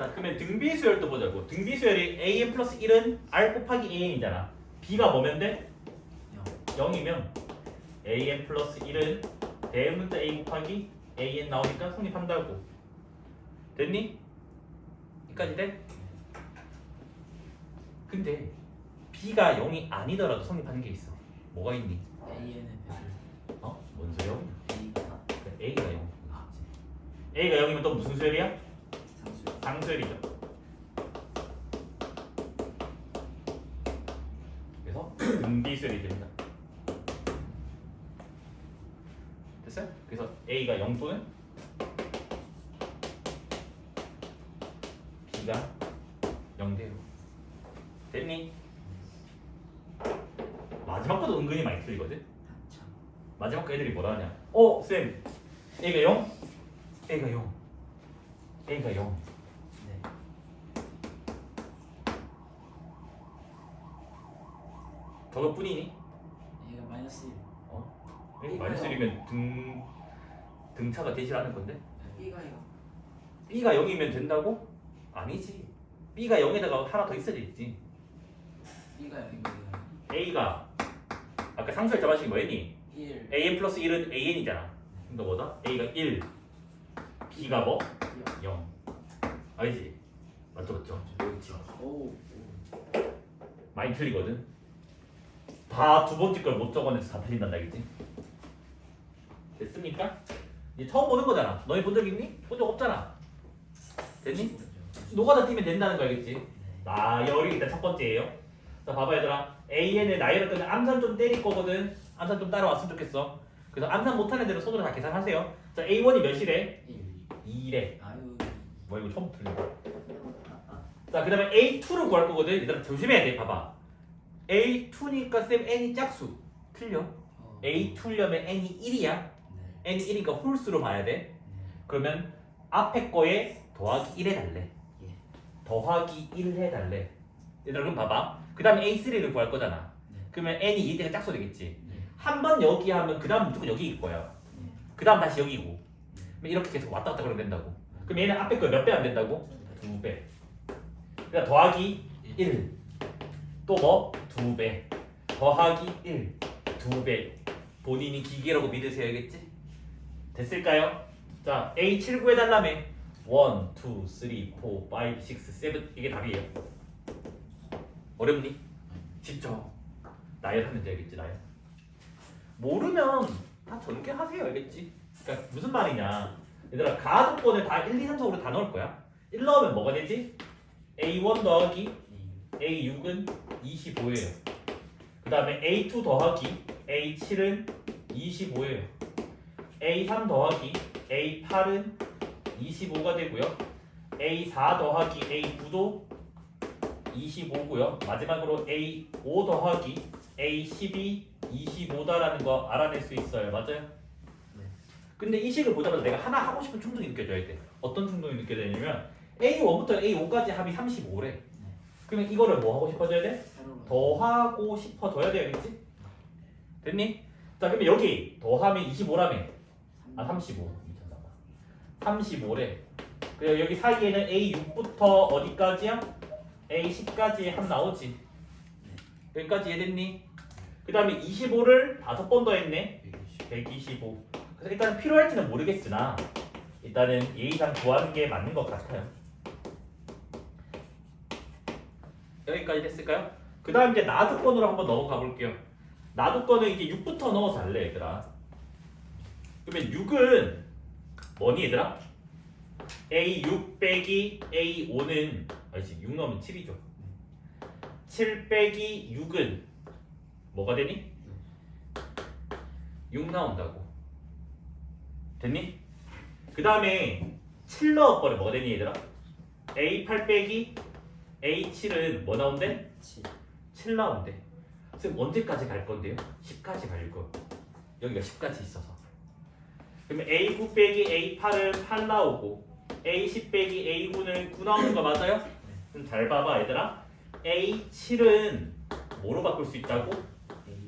자 그러면 등비수열도 보자고. 등비수열이 an 플러스 1은 r 곱하기 an이잖아. b가 뭐면 돼? 0이면 an 플러스 1은 대문자 a 곱하기 an 나오니까 성립한다고. 됐니? 여기까지 돼? 근데 b가 0이 아니더라도 성립하는 게 있어. 뭐가 있니? A는 배수 어? 뭔 소리야? A가 a가 0. 아 a가 0이면 또 무슨 수열이야? 상수 상수열이죠. 그래서 등비수열이 됩니다. 됐어요? 그래서 a가 0 또는 b가 0 돼요. 됐니? 마지막 것도 은근히 많이 틀리거든? 참 마지막 거 애들이 뭐라 하냐? 쌤 a가 0? a가 0 a가 0 네 저것뿐이니? A가 마이너스 1 a 마이너스 1이면 등차가 되질 않을 건데? B가요. b가 0이면 된다고? 아니지. b가 0에다가 하나 더 있어야 되지. B가 0이면 a가 아까 상수열 잡아식이 뭐였니? 1. an 플러스 1은 an이잖아. 그러니까 뭐다? a가 1 b가 뭐? 0 알지? 맞죠 맞죠? 그렇지. 오 많이 틀리거든. 다 두 번째 걸 못 적어내서 다 틀린단다 알겠지? 됐습니까? 이제 처음 보는 거잖아. 너희 본 적 있니? 본 적 없잖아. 됐니? 노가다 뛰면 된다는 거 알겠지? 네 나열이 일단 첫 번째예요. 자 봐봐 얘들아. AN의 나열을 끄면 암산 좀 때릴 거거든. 암산 좀 따라왔으면 좋겠어. 그래서 암산 못하는 애들은 손으로 다 계산하세요. 자 A1이 몇이래? 1 2래. 아유 뭐 이거 처음 틀린 거. 자 그 다음에 A2를 구할 거거든. 얘들아 조심해야 돼. 봐봐. A2니까 쌤 N이 짝수. 틀려. A2려면 N이 1이야. 네 N이 1이니까 홀수로 봐야 돼. 네 그러면 앞에 거에 더하기 1 해달래. 예. 더하기 1 해달래. 얘들아 그럼 봐봐. 그 다음에 A3를 구할 거잖아. 네. 그러면 N이 2 때가 짝수 되겠지. 네. 한 번 여기 하면 그 다음 무조건 여기일 거야. 네. 그 다음 다시 여기고. 그럼 이렇게 계속 왔다 갔다 그러면 된다고. 그럼 얘는 앞에 거 몇 배 안 된다고? 2배. 그러니까 더하기 1. 또 뭐? 2배. 더하기 1. 2배. 본인이 기계라고 믿으세요. 알겠지? 됐을까요? 자, A7 구해달라며. 1, 2, 3, 4, 5, 6, 7 이게 답이에요. 어렵니? 쉽죠? 나열하면 되겠지 나열. 모르면 다 전개하세요. 알겠지? 그러니까 무슨 말이냐. 얘들아 가도권을 다 1, 2, 3, 4, 5로 다 넣을 거야. 1 넣으면 뭐가 되지? A1 더하기 A6은 25예요. 그 다음에 A2 더하기 A7은 25예요. A3 더하기 A8은 25가 되고요. A4 더하기 A9도 25고요. 마지막으로 A5 더하기 A10이 25다라는 거 알아낼 수 있어요. 맞아요? 네. 근데 이 식을 보자마자 내가 하나 하고 싶은 충동이 느껴져야 돼. 어떤 충동이 느껴지냐면 A1부터 A5까지 합이 35래. 그러면 이거를 뭐 하고 싶어져야 돼? 세로로 더하고 싶어져야 되겠지? 됐니? 자 그러면 여기 더하면 25라며. 아 35. 미쳤나봐. 35래. 그리고 여기 사이에는 A6부터 어디까지야? A10까지 합 나오지. 여기까지 이해됐니? 그 다음에 25를 5번 더했네. 125. 그래서 일단 필요할지는 모르겠으나 일단은 예의상 구하는 게 맞는 것 같아요. 여기까지 됐을까요? 그 다음 이제 나두건으로 한번 넘어가 볼게요. 나두건은 이제 6부터 넣어서 할래 얘들아. 그러면 6은 뭐니 얘들아? A6 빼기 A5는 아니지 6 넣으면 7이죠. 7 빼기 6은 뭐가 되니? 6 나온다고. 됐니? 그 다음에 7 넣어버려 뭐가 되니 얘들아? A8 빼기 A7은 뭐 나온대? 7 나온대. 쌤 언제까지 갈 건데요? 10까지 갈 거. 여기가 10까지 있어서. 그러면 A9 빼기 A8은 8 나오고 A10 빼기 A9는 9 나오는 거 맞아요? 그럼 잘 봐봐 얘들아. A7은 뭐로 바꿀 수 있다고?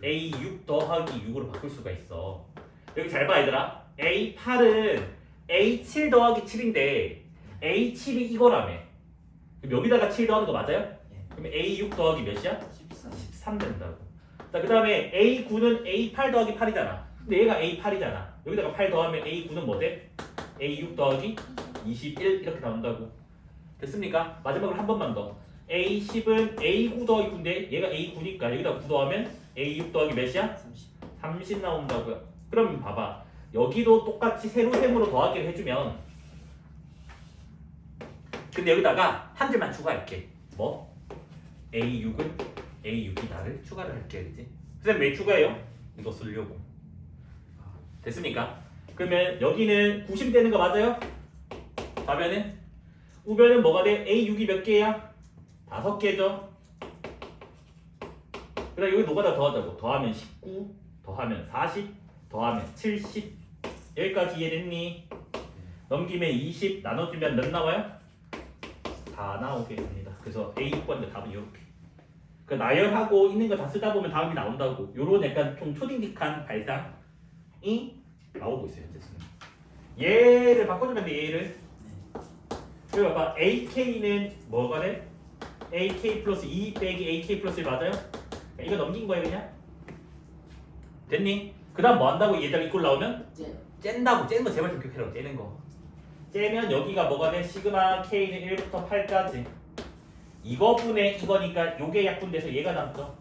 A6 더하기 6으로 바꿀 수가 있어. 여기 잘 봐 얘들아. A8은 A7 더하기 7인데 A7이 이거라며. 그럼 여기다가 7 더하는 거 맞아요? 예. 그럼 A6 더하기 몇이야? 14. 13 된다고. 자, 그 다음에 A9는 A8 더하기 8이잖아. 근데 얘가 A8이잖아. 여기다가 8 더하면 A9는 뭐 돼? A6 더하기 21 이렇게 나온다고. 됐습니까? 마지막으로 한 번만 더. A10은 A9 더하기 9인데 얘가 A9니까 여기다 9 더하면 A6 더하기 몇이야? 30. 30 나온다고요. 그럼 봐봐. 여기도 똑같이 세로 세모로 더하기를 해주면 근데 여기다가 한 줄만 추가할게. 뭐? A6은 A6이다를 추가를 할게. 그치? 선생님 왜 추가해요? 이거 쓰려고. 됐습니까? 그러면 여기는 90 되는 거 맞아요? 좌변은? 우변은 뭐가 돼? A6이 몇 개야? 5개죠? 그다음 여기 노가다 더하자고. 더하면 19, 더하면 40, 더하면 70 여기까지 이해됐니? 넘기면 20 나눠주면 몇 나와요? 4 나오게 됩니다. 그래서 A6번의 답은 이렇게. 그 나열하고 있는 거 다 쓰다 보면 다음이 나온다고. 요런 약간 좀 초딩직한 발상이 나오고 있어요. 현재 수능. 얘를 바꿔주면 돼. 얘를. 그리고 봐봐. AK는 뭐가 돼? AK 플러스 2 빼기 AK 플러스 1 맞아요? 이거 넘긴 거예요 그냥? 됐니? 그 다음 뭐 한다고 얘들 이꼴 나오면? 쨘다고. 째는 거 제발 좀 기억해라. 째는 거. 째면 여기가 뭐가 돼? 시그마 K는 1부터 8까지. 이거분의 이거니까 요게 약분돼서 얘가 남죠.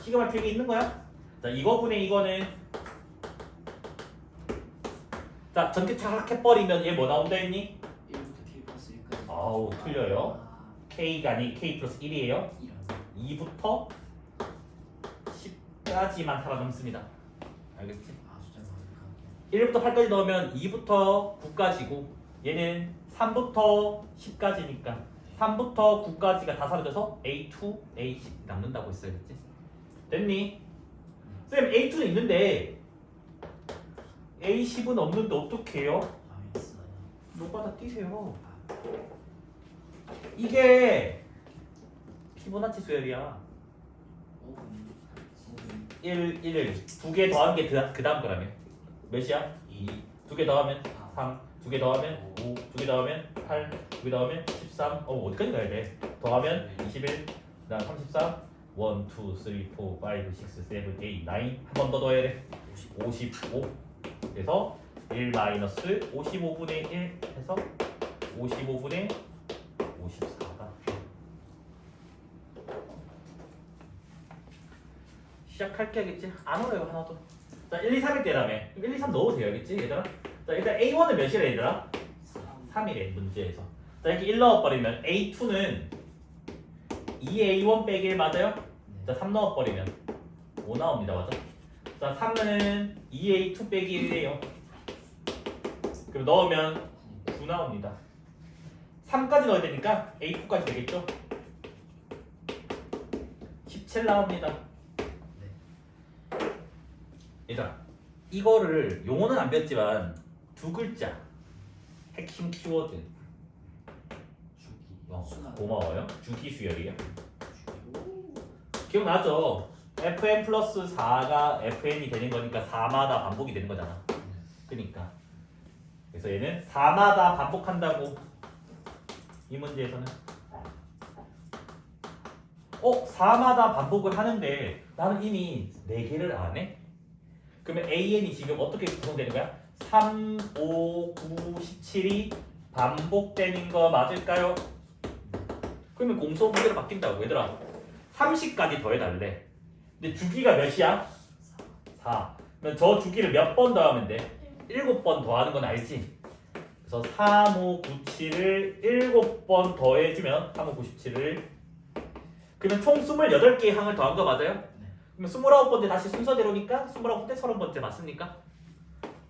시그마 필기 있는 거야? 자, 이거분의 이거는 자, 전체 착각해버리면 얘 뭐 나온다 했니? 1부터 K 플러스 1까지. 아우, 틀려요. K가 아니 K 플러스 1이에요. 2부터 10까지만 살아남습니다. 알겠지? 숫자가 어색하게. 1부터 8까지 넣으면 2부터 9까지고 얘는 3부터 10까지니까 3부터 9까지가 다 사라져서 A2, A10 남는다고 했어요. 그치? 됐니? 쌤 A2는 있는데 A10은 없는데 어떡해요? 있어요. 노가다 띄세요. 이게 피보나치 수열이야. 5분. 1, 1, 2개 더한 게 그 다음 거라며. 몇이야? 2. 2개 더하면 3. 2개 더하면 5. 2개 더하면 8. 2개 더하면 13. 어디까지 가야 돼? 더하면 21. 그 다음 33. 1, 2, 3, 4, 5, 6, 7, 8, 9. 한 번 더 더해야 돼. 55. 그래서 1 마이너스 55분의 1 해서 55분의 54가. 시작할게 하겠지? 안 어려요 하나도. 자 1, 2, 3일 때라며. 1, 2, 3 넣어도 돼야겠지 얘들아? 자 일단 A1은 몇이래 얘들아? 3이래 문제에서. 자 이렇게 1 넣어버리면 A2는 2A1 빼기 1 맞아요? 자 3 넣어버리면 5 나옵니다. 맞아? 자 3은 2A2 빼기 1이에요. 그럼 넣으면 9 나옵니다. 3까지 넣어야 되니까 A2까지 되겠죠? 17 나옵니다. 얘들아 이거를 용어는 안 배웠지만 두 글자 핵심 키워드 고마워요. 주기 수열이에요. 기억나죠? fn 플러스 4가 fn이 되는 거니까 4마다 반복이 되는 거잖아. 그러니까 그래서 얘는 4마다 반복한다고. 이 문제에서는 4마다 반복을 하는데 나는 이미 4개를 안 해? 그러면 AN이 지금 어떻게 구성되는 거야? 3, 5, 9, 17이 반복되는 거 맞을까요? 그러면 공소 문제로 바뀐다고. 얘들아 30까지 더해달래. 근데 주기가 몇이야? 4. 그러면 저 주기를 몇 번 더하면 돼? 7번 더하는 건 알지? 그래서 3, 5, 9, 7을 7번 더해주면 3, 5, 9, 17을 그러면 총 28개의 항을 더한 거 맞아요? 그러면 29번째 다시 순서대로니까 29번째 30번째 맞습니까?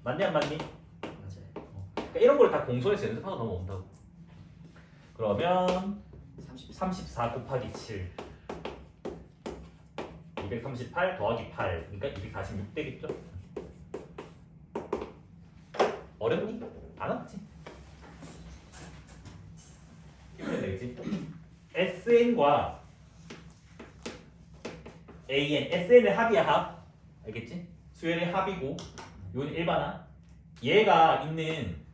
맞니 안 맞니? 맞아요. 그러니까 이런 걸 다 공소해서 연습하고 넘어온다고. 그러면 34 곱하기 7 238 더하기 8 그러니까 246 되겠죠? 어렵니? 안 어렵지? 힘내야 되겠지? SN과 AN, SN의 합이야 합 알겠지? 수열의 합이고 요는 일반항 얘가 있는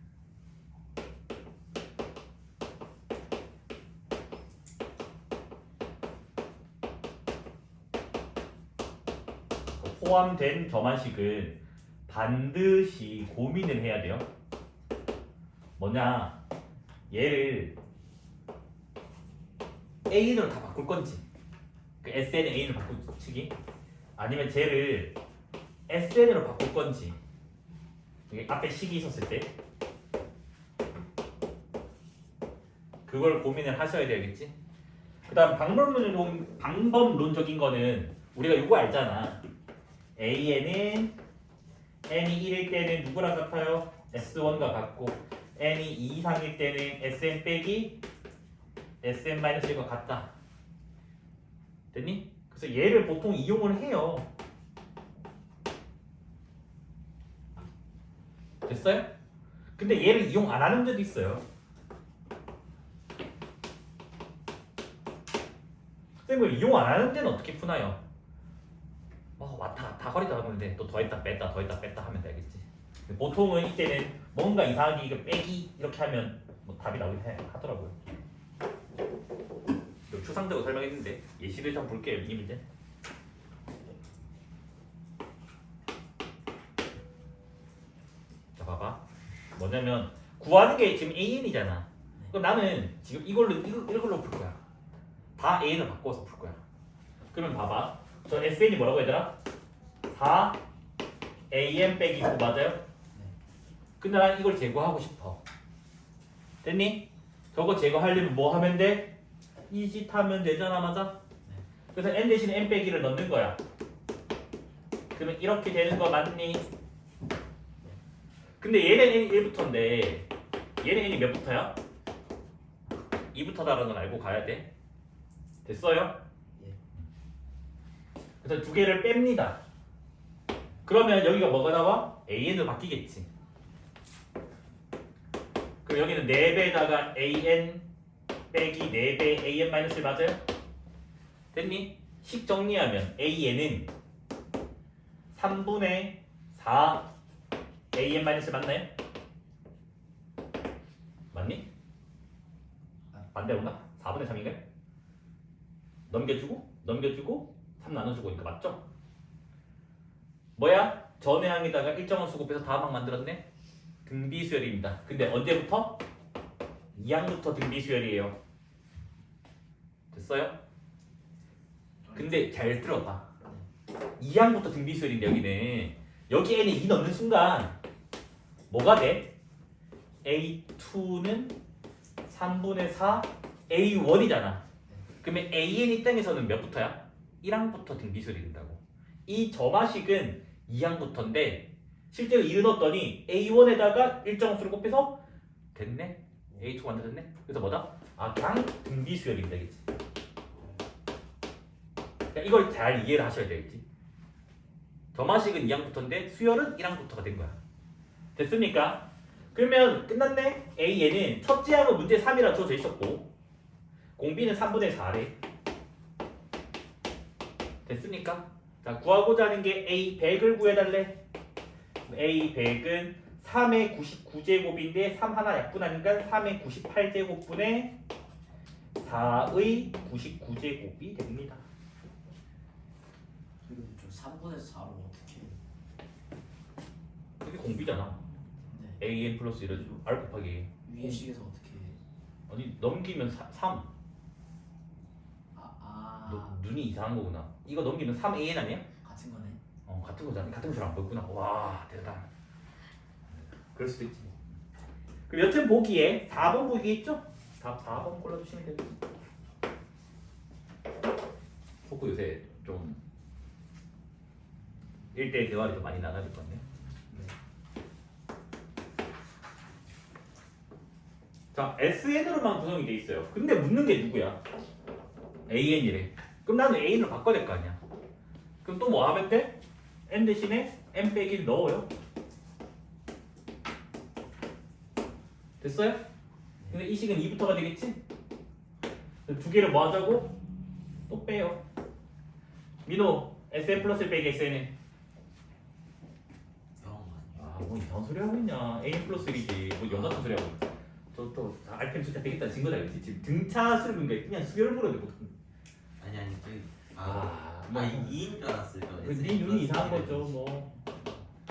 포함된 점화식은 반드시 고민을 해야 돼요. 뭐냐, 얘를 A로 다 바꿀 건지, 그 SN A를 바꾸기, 아니면 쟤를 SN으로 바꿀 건지. 이게 앞에 식이 있었을 때 그걸 고민을 하셔야 되겠지. 그 다음 방법론적인 거는 우리가 이거 알잖아. AN은 n이 1일 때는 누구랑 같아요? S1과 같고, n이 2 이상일 때는 Sn 빼기 Sn-1과 같다. 됐니? 그래서 얘를 보통 이용을 해요. 됐어요? 근데 얘를 이용 안 하는 데도 있어요. 쌤을 이용 안 하는 데는 어떻게 푸나요? 왔다 갔다 거리다 하는데 또 더했다 뺐다 더했다 뺐다 하면 되겠지. 보통은 이때는 뭔가 이상하게 이거 빼기 이렇게 하면 뭐 답이 나오긴 하더라고요. 추상적으로 설명했는데 예시를 좀 볼게요. 이 문제. 자 봐봐. 뭐냐면 구하는 게 지금 AN이잖아. 그럼 나는 지금 이걸로 풀 거야. 다 AN을 바꿔서 풀 거야. 그러면 봐봐. 저 SN이 뭐라고 얘들아? 4 AN 빼기 9 맞아요? 근데 난 이걸 제거하고 싶어. 됐니? 저거 제거하려면 뭐 하면 돼? 이 짓 하면 되잖아, 맞아? 그래서 n 대신에 n 빼기를 넣는 거야. 그러면 이렇게 되는 거 맞니? 근데 얘는 n이 1부터인데 얘는 n이 몇 부터야? 2부터다라는 걸 알고 가야 돼. 됐어요? 그래서 두 개를 뺍니다. 그러면 여기가 뭐가 나와? AN으로 바뀌겠지. 그럼 여기는 4배에다가 AN 빼기 4배 AN-1 맞아요? 됐니? 식 정리하면 AN은 3분의 4 AN-1 맞나요? 맞니? 반대로인가? 4분의 3인가요? 넘겨주고 3 나눠주고 니까 맞죠? 뭐야? 전해항에다가 일정한 수곱해서 다음항 만들었네? 등비수열입니다. 근데 언제부터? 2항부터 등비수열이에요. 됐어요? 근데 잘 들어봐. 2항부터 등비수열인데 여기는 여기 n에 2 넣는 순간 뭐가 돼? A2는 3분의 4 A1이잖아. 그러면 AN이 땅에서는 몇 부터야? 1항부터 등비수열이 된다고. 이 점화식은 2항부터인데 실제로 2를 넣었더니 A1에다가 일정한 수를 곱해서 됐네? A2 만들었네? 그래서 뭐다? 그냥 등비수열이 되겠지. 그러니까 이걸 잘 이해를 하셔야 되겠지. 점화식은 2항부터인데 수열은 1항부터가 된 거야. 됐습니까? 그러면 끝났네? A에는 첫째 항은 문제 3이라 주어져 있었고 공비는 3분의 4래. 됐습니까? 자, 구하고자 하는 게 A100을 구해달래. A100은 3의 99제곱인데 3 하나 약분하니까 3의 98제곱분의 4의 99제곱이 됩니다. 그리고 좀 3분의 4로 어떻게 그게 공비잖아. 네. AN 플러스 이런 R 곱하기 위에 식에서 어떻게 아니 넘기면 3 눈이 이상한 거구나. 이거 넘기면 3AN 아니야? 같은 거네. 같은 거잖아. 같은 것처럼 안 보였구나. 와 대단. 그럴 수도 있지. 그럼 여튼 보기에 4번 보기 있죠? 답 4번 골라주시면 되겠지. 속고 요새 좀 1대1 대화를 좀 많이 나눠야 될 것 같네요. 자, SN으로만 구성이 돼 있어요. 근데 묻는 게 누구야? AN이래. 그럼 나는 AN을 바꿔야 될 거 아니야. 그럼 또 뭐 하면 돼? N 대신에 N 빼기를 넣어요. 됐어요? 근데 이 식은 2부터가 되겠지? 두 개를 뭐 하자고? 또 빼요. 민호, SN 플러스 빼기 SN은? 뭐 이상한 소리 하고 있냐. AN 플러스 1이지. 뭐 연같은 소리 하고 있어. 또 RPM 숫자 되겠다 증거다 이거지. 지금 등차 수를 그냥 수열 물어야 되거든. 아니 저기 뭐 2인 줄 알았어요. 네 눈이 이상한 거죠 뭐.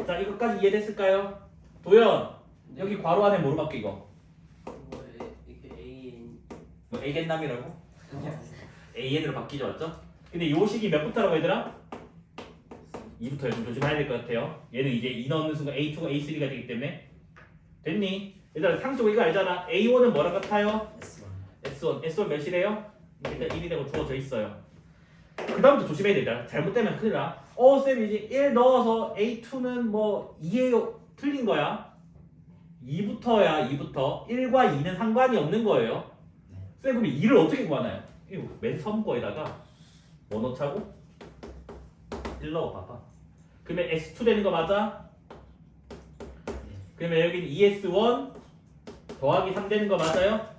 자 이것까지 이해됐을까요? 도현 여기 괄호 안에 뭐로 바뀌 이거? 이게 AN 뭐 A겐남이라고? AN으로 바뀌죠 맞죠? 근데 요 식이 몇부터라고 얘들아? 2부터 좀 조심해야 될 것 같아요. 얘는 이제 이 넣는 순간 A2가 A3가 되기 때문에 됐니? 얘들아 상식 이거 알잖아. A1은 뭐랑 같아요? S1 S1 몇이래요? 일단 1이 되고 주어져 있어요. 그 다음부터 조심해야 되잖아. 잘못되면 큰일 나. 쌤 이제 1 넣어서 A2는 뭐 2예요. 틀린 거야. 2부터야 2부터 1과 2는 상관이 없는 거예요. 쌤 그럼 2를 어떻게 구하나요? 이거 맨 처음 거에다가 뭐 넣자고? 1 넣어봐봐. 그러면 S2 되는 거 맞아? 그러면 여기는 ES1 더하기 3 되는 거 맞아요?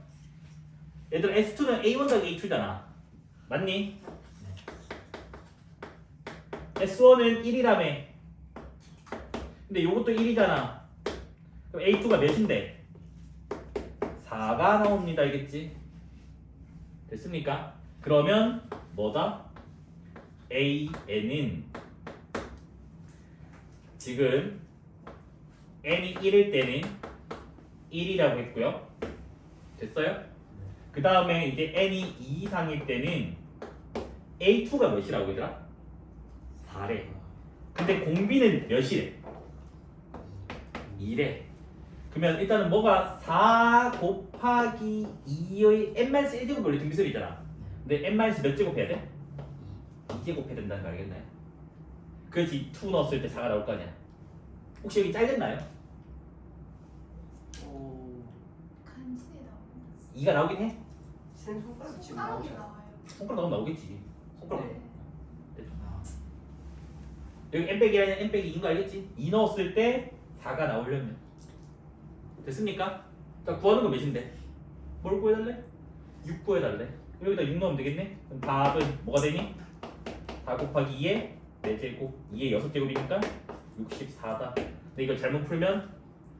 얘들아 S2는 A1 더하기 A2잖아. 맞니? S1은 1이라며. 근데 요것도 1이잖아. 그럼 A2가 몇인데? 4가 나옵니다. 알겠지? 됐습니까? 그러면 뭐다? AN은 지금 n이 1일 때는 1이라고 했고요. 됐어요? 그 다음에 이제 n이 2 이상일 때는 A2가 몇이라고 얘들아? 4래. 근데 공비는 몇이래? 2래. 그러면 일단은 뭐가 4 곱하기 2의 n-1제곱 원래 등비설이잖아. 근데 n-몇 제곱 해야 돼? 2제곱 해야 된다는 거 알겠나요? 그렇지 2 넣었을 때 4가 나올 거 아니야. 혹시 여기 잘렸나요? 간신히 나오는 2가 나오긴 해? 쌤 손가락 지금 손가락이 나오죠? 나와요. 손가락 나오면 나오겠지. 손가락. 네. 여기 n 빼기 아니라 n 빼기 2인 거 알겠지? 2 넣었을 때 4가 나오려면 됐습니까? 자 구하는 거 몇인데? 뭘 구해달래? 6 구해달래. 여기다 6 넣으면 되겠네? 그럼 답은 뭐가 되니? 4 곱하기 2의 4제곱 2의 6제곱이니까 64다. 근데 이걸 잘못 풀면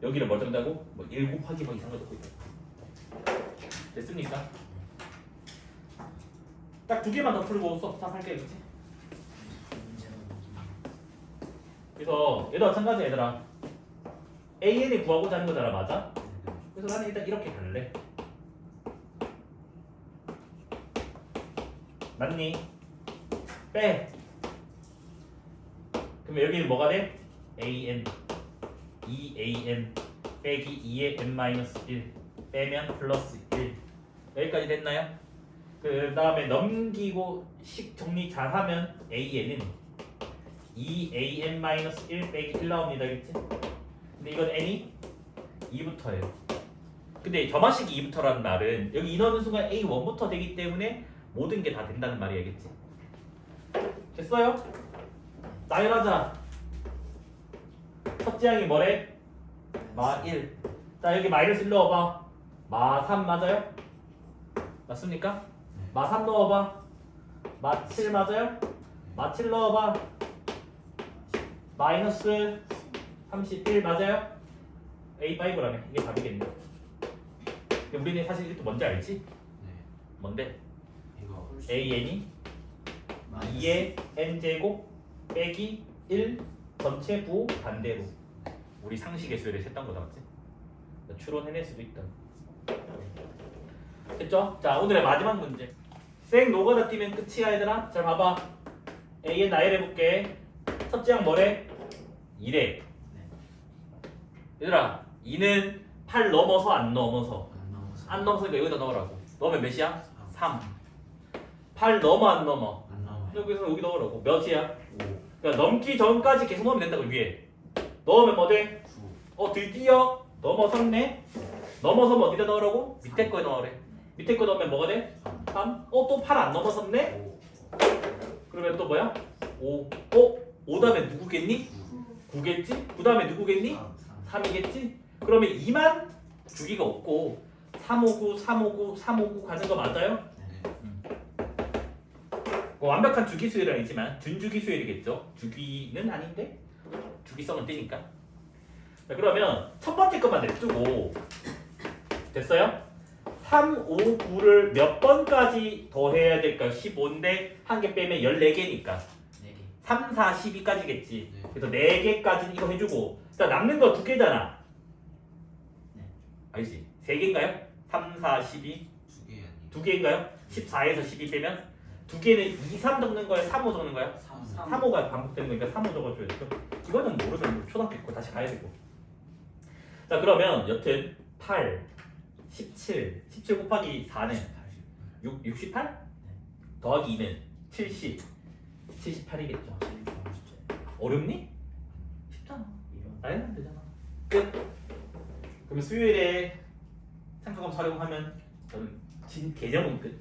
여기를 뭐 정다고? 뭐 1 곱하기 뭐 이상한 거 넣고 있다. 됐습니까? 딱 2개만 더 풀고 수업 스탑할게 그치? 그래서 얘도 마찬가지 얘들아 AN이 구하고자 하는 거잖아 맞아? 그래서 나는 일단 이렇게 갈래. 맞니? 빼. 그러면 여기는 뭐가 돼? AN 2AN 빼기 2의 n-1 빼면 플러스 1 여기까지 됐나요? 그 다음에 넘기고 식 정리 잘하면 AN은 2AN-1 빼기 1 나옵니다 그치? 근데 이건 n이 2부터예요. 근데 점화식이 2부터라는 말은 여기 인원은 순간 A1부터 되기 때문에 모든 게 다 된다는 말이 알겠지? 됐어요? 나열하자. 첫째 항이 뭐래? 마 1. 자 여기 마이너스 1 넣어봐. 마 3 맞아요? 맞습니까? 마 3 넣어봐. 마 7 맞아요? 마 7 넣어봐. 마이너스 31 맞아요? A5라며 이게 답이겠네. 근데 우리는 사실 이것도 뭔지 알지? 뭔데? 이거 AN이 2의 n제곱 빼기 1 전체 부 반대로 우리 상식의 수열에 했던 거다 맞지? 추론해낼 수도 있다. 됐죠? 자 오늘의 마지막 문제. 생 노가다 뛰면 끝이야 얘들아. 잘 봐봐. AN 나열해볼게. 첫째 항 뭐래? 2래. 얘들아 2는 8 넘어서 안 넘어서? 안 넘어서니까 여기다 넣으라고. 넣으면 몇이야? 3. 8 넘어 안 넘어? 안 나와요. 여기서 여기 넣으라고. 몇이야? 5 그러니까 넘기 전까지 계속 넣으면 된다고 위에. 넣으면 뭐 돼? 9 드디어 넘어섰네. 넘어서면 어디다 넣으라고? 밑에 거에 넣으래. 밑에 거 넣으면 뭐가 돼? 3. 또 8 안 넘어섰네? 5 그러면 또 뭐야? 5. 5 다음에 누구겠니? 9겠지? 9 다음에 누구겠니? 3 3이겠지? 그러면 2만 주기가 없고 359, 359, 359 가는 거 맞아요? 완벽한 주기 수열은 아니지만 준주기 수열이겠죠? 주기는 아닌데 주기성은 띄니까. 자, 그러면 첫 번째 것만 냅두고 됐어요? 3, 5, 9를 몇 번까지 더 해야 될까요? 15인데 한 개 빼면 14개니까 4개 3, 4, 12까지겠지. 네. 그래서 4개까지는 이거 해주고 일단 남는 거 2개잖아. 네. 알지? 3개인가요? 3, 4, 12 두 개 아니에요? 2개인가요? 14에서 12 빼면 2개는 2, 3 적는 거야? 3, 5 적는 거야? 3. 3호가 반복되는 거니까 3호 적어줘야 되죠. 이거는 모르면 초등학교 있고 다시 가야 되고. 자 그러면 여튼 8, 17, 17 곱하기 4는 68? 더하기 2는 70, 78이겠죠. 어렵니? 쉽잖아. 알면 되잖아. 끝. 그러면 수요일에 참가검 활용하면 저는 개념은 끝.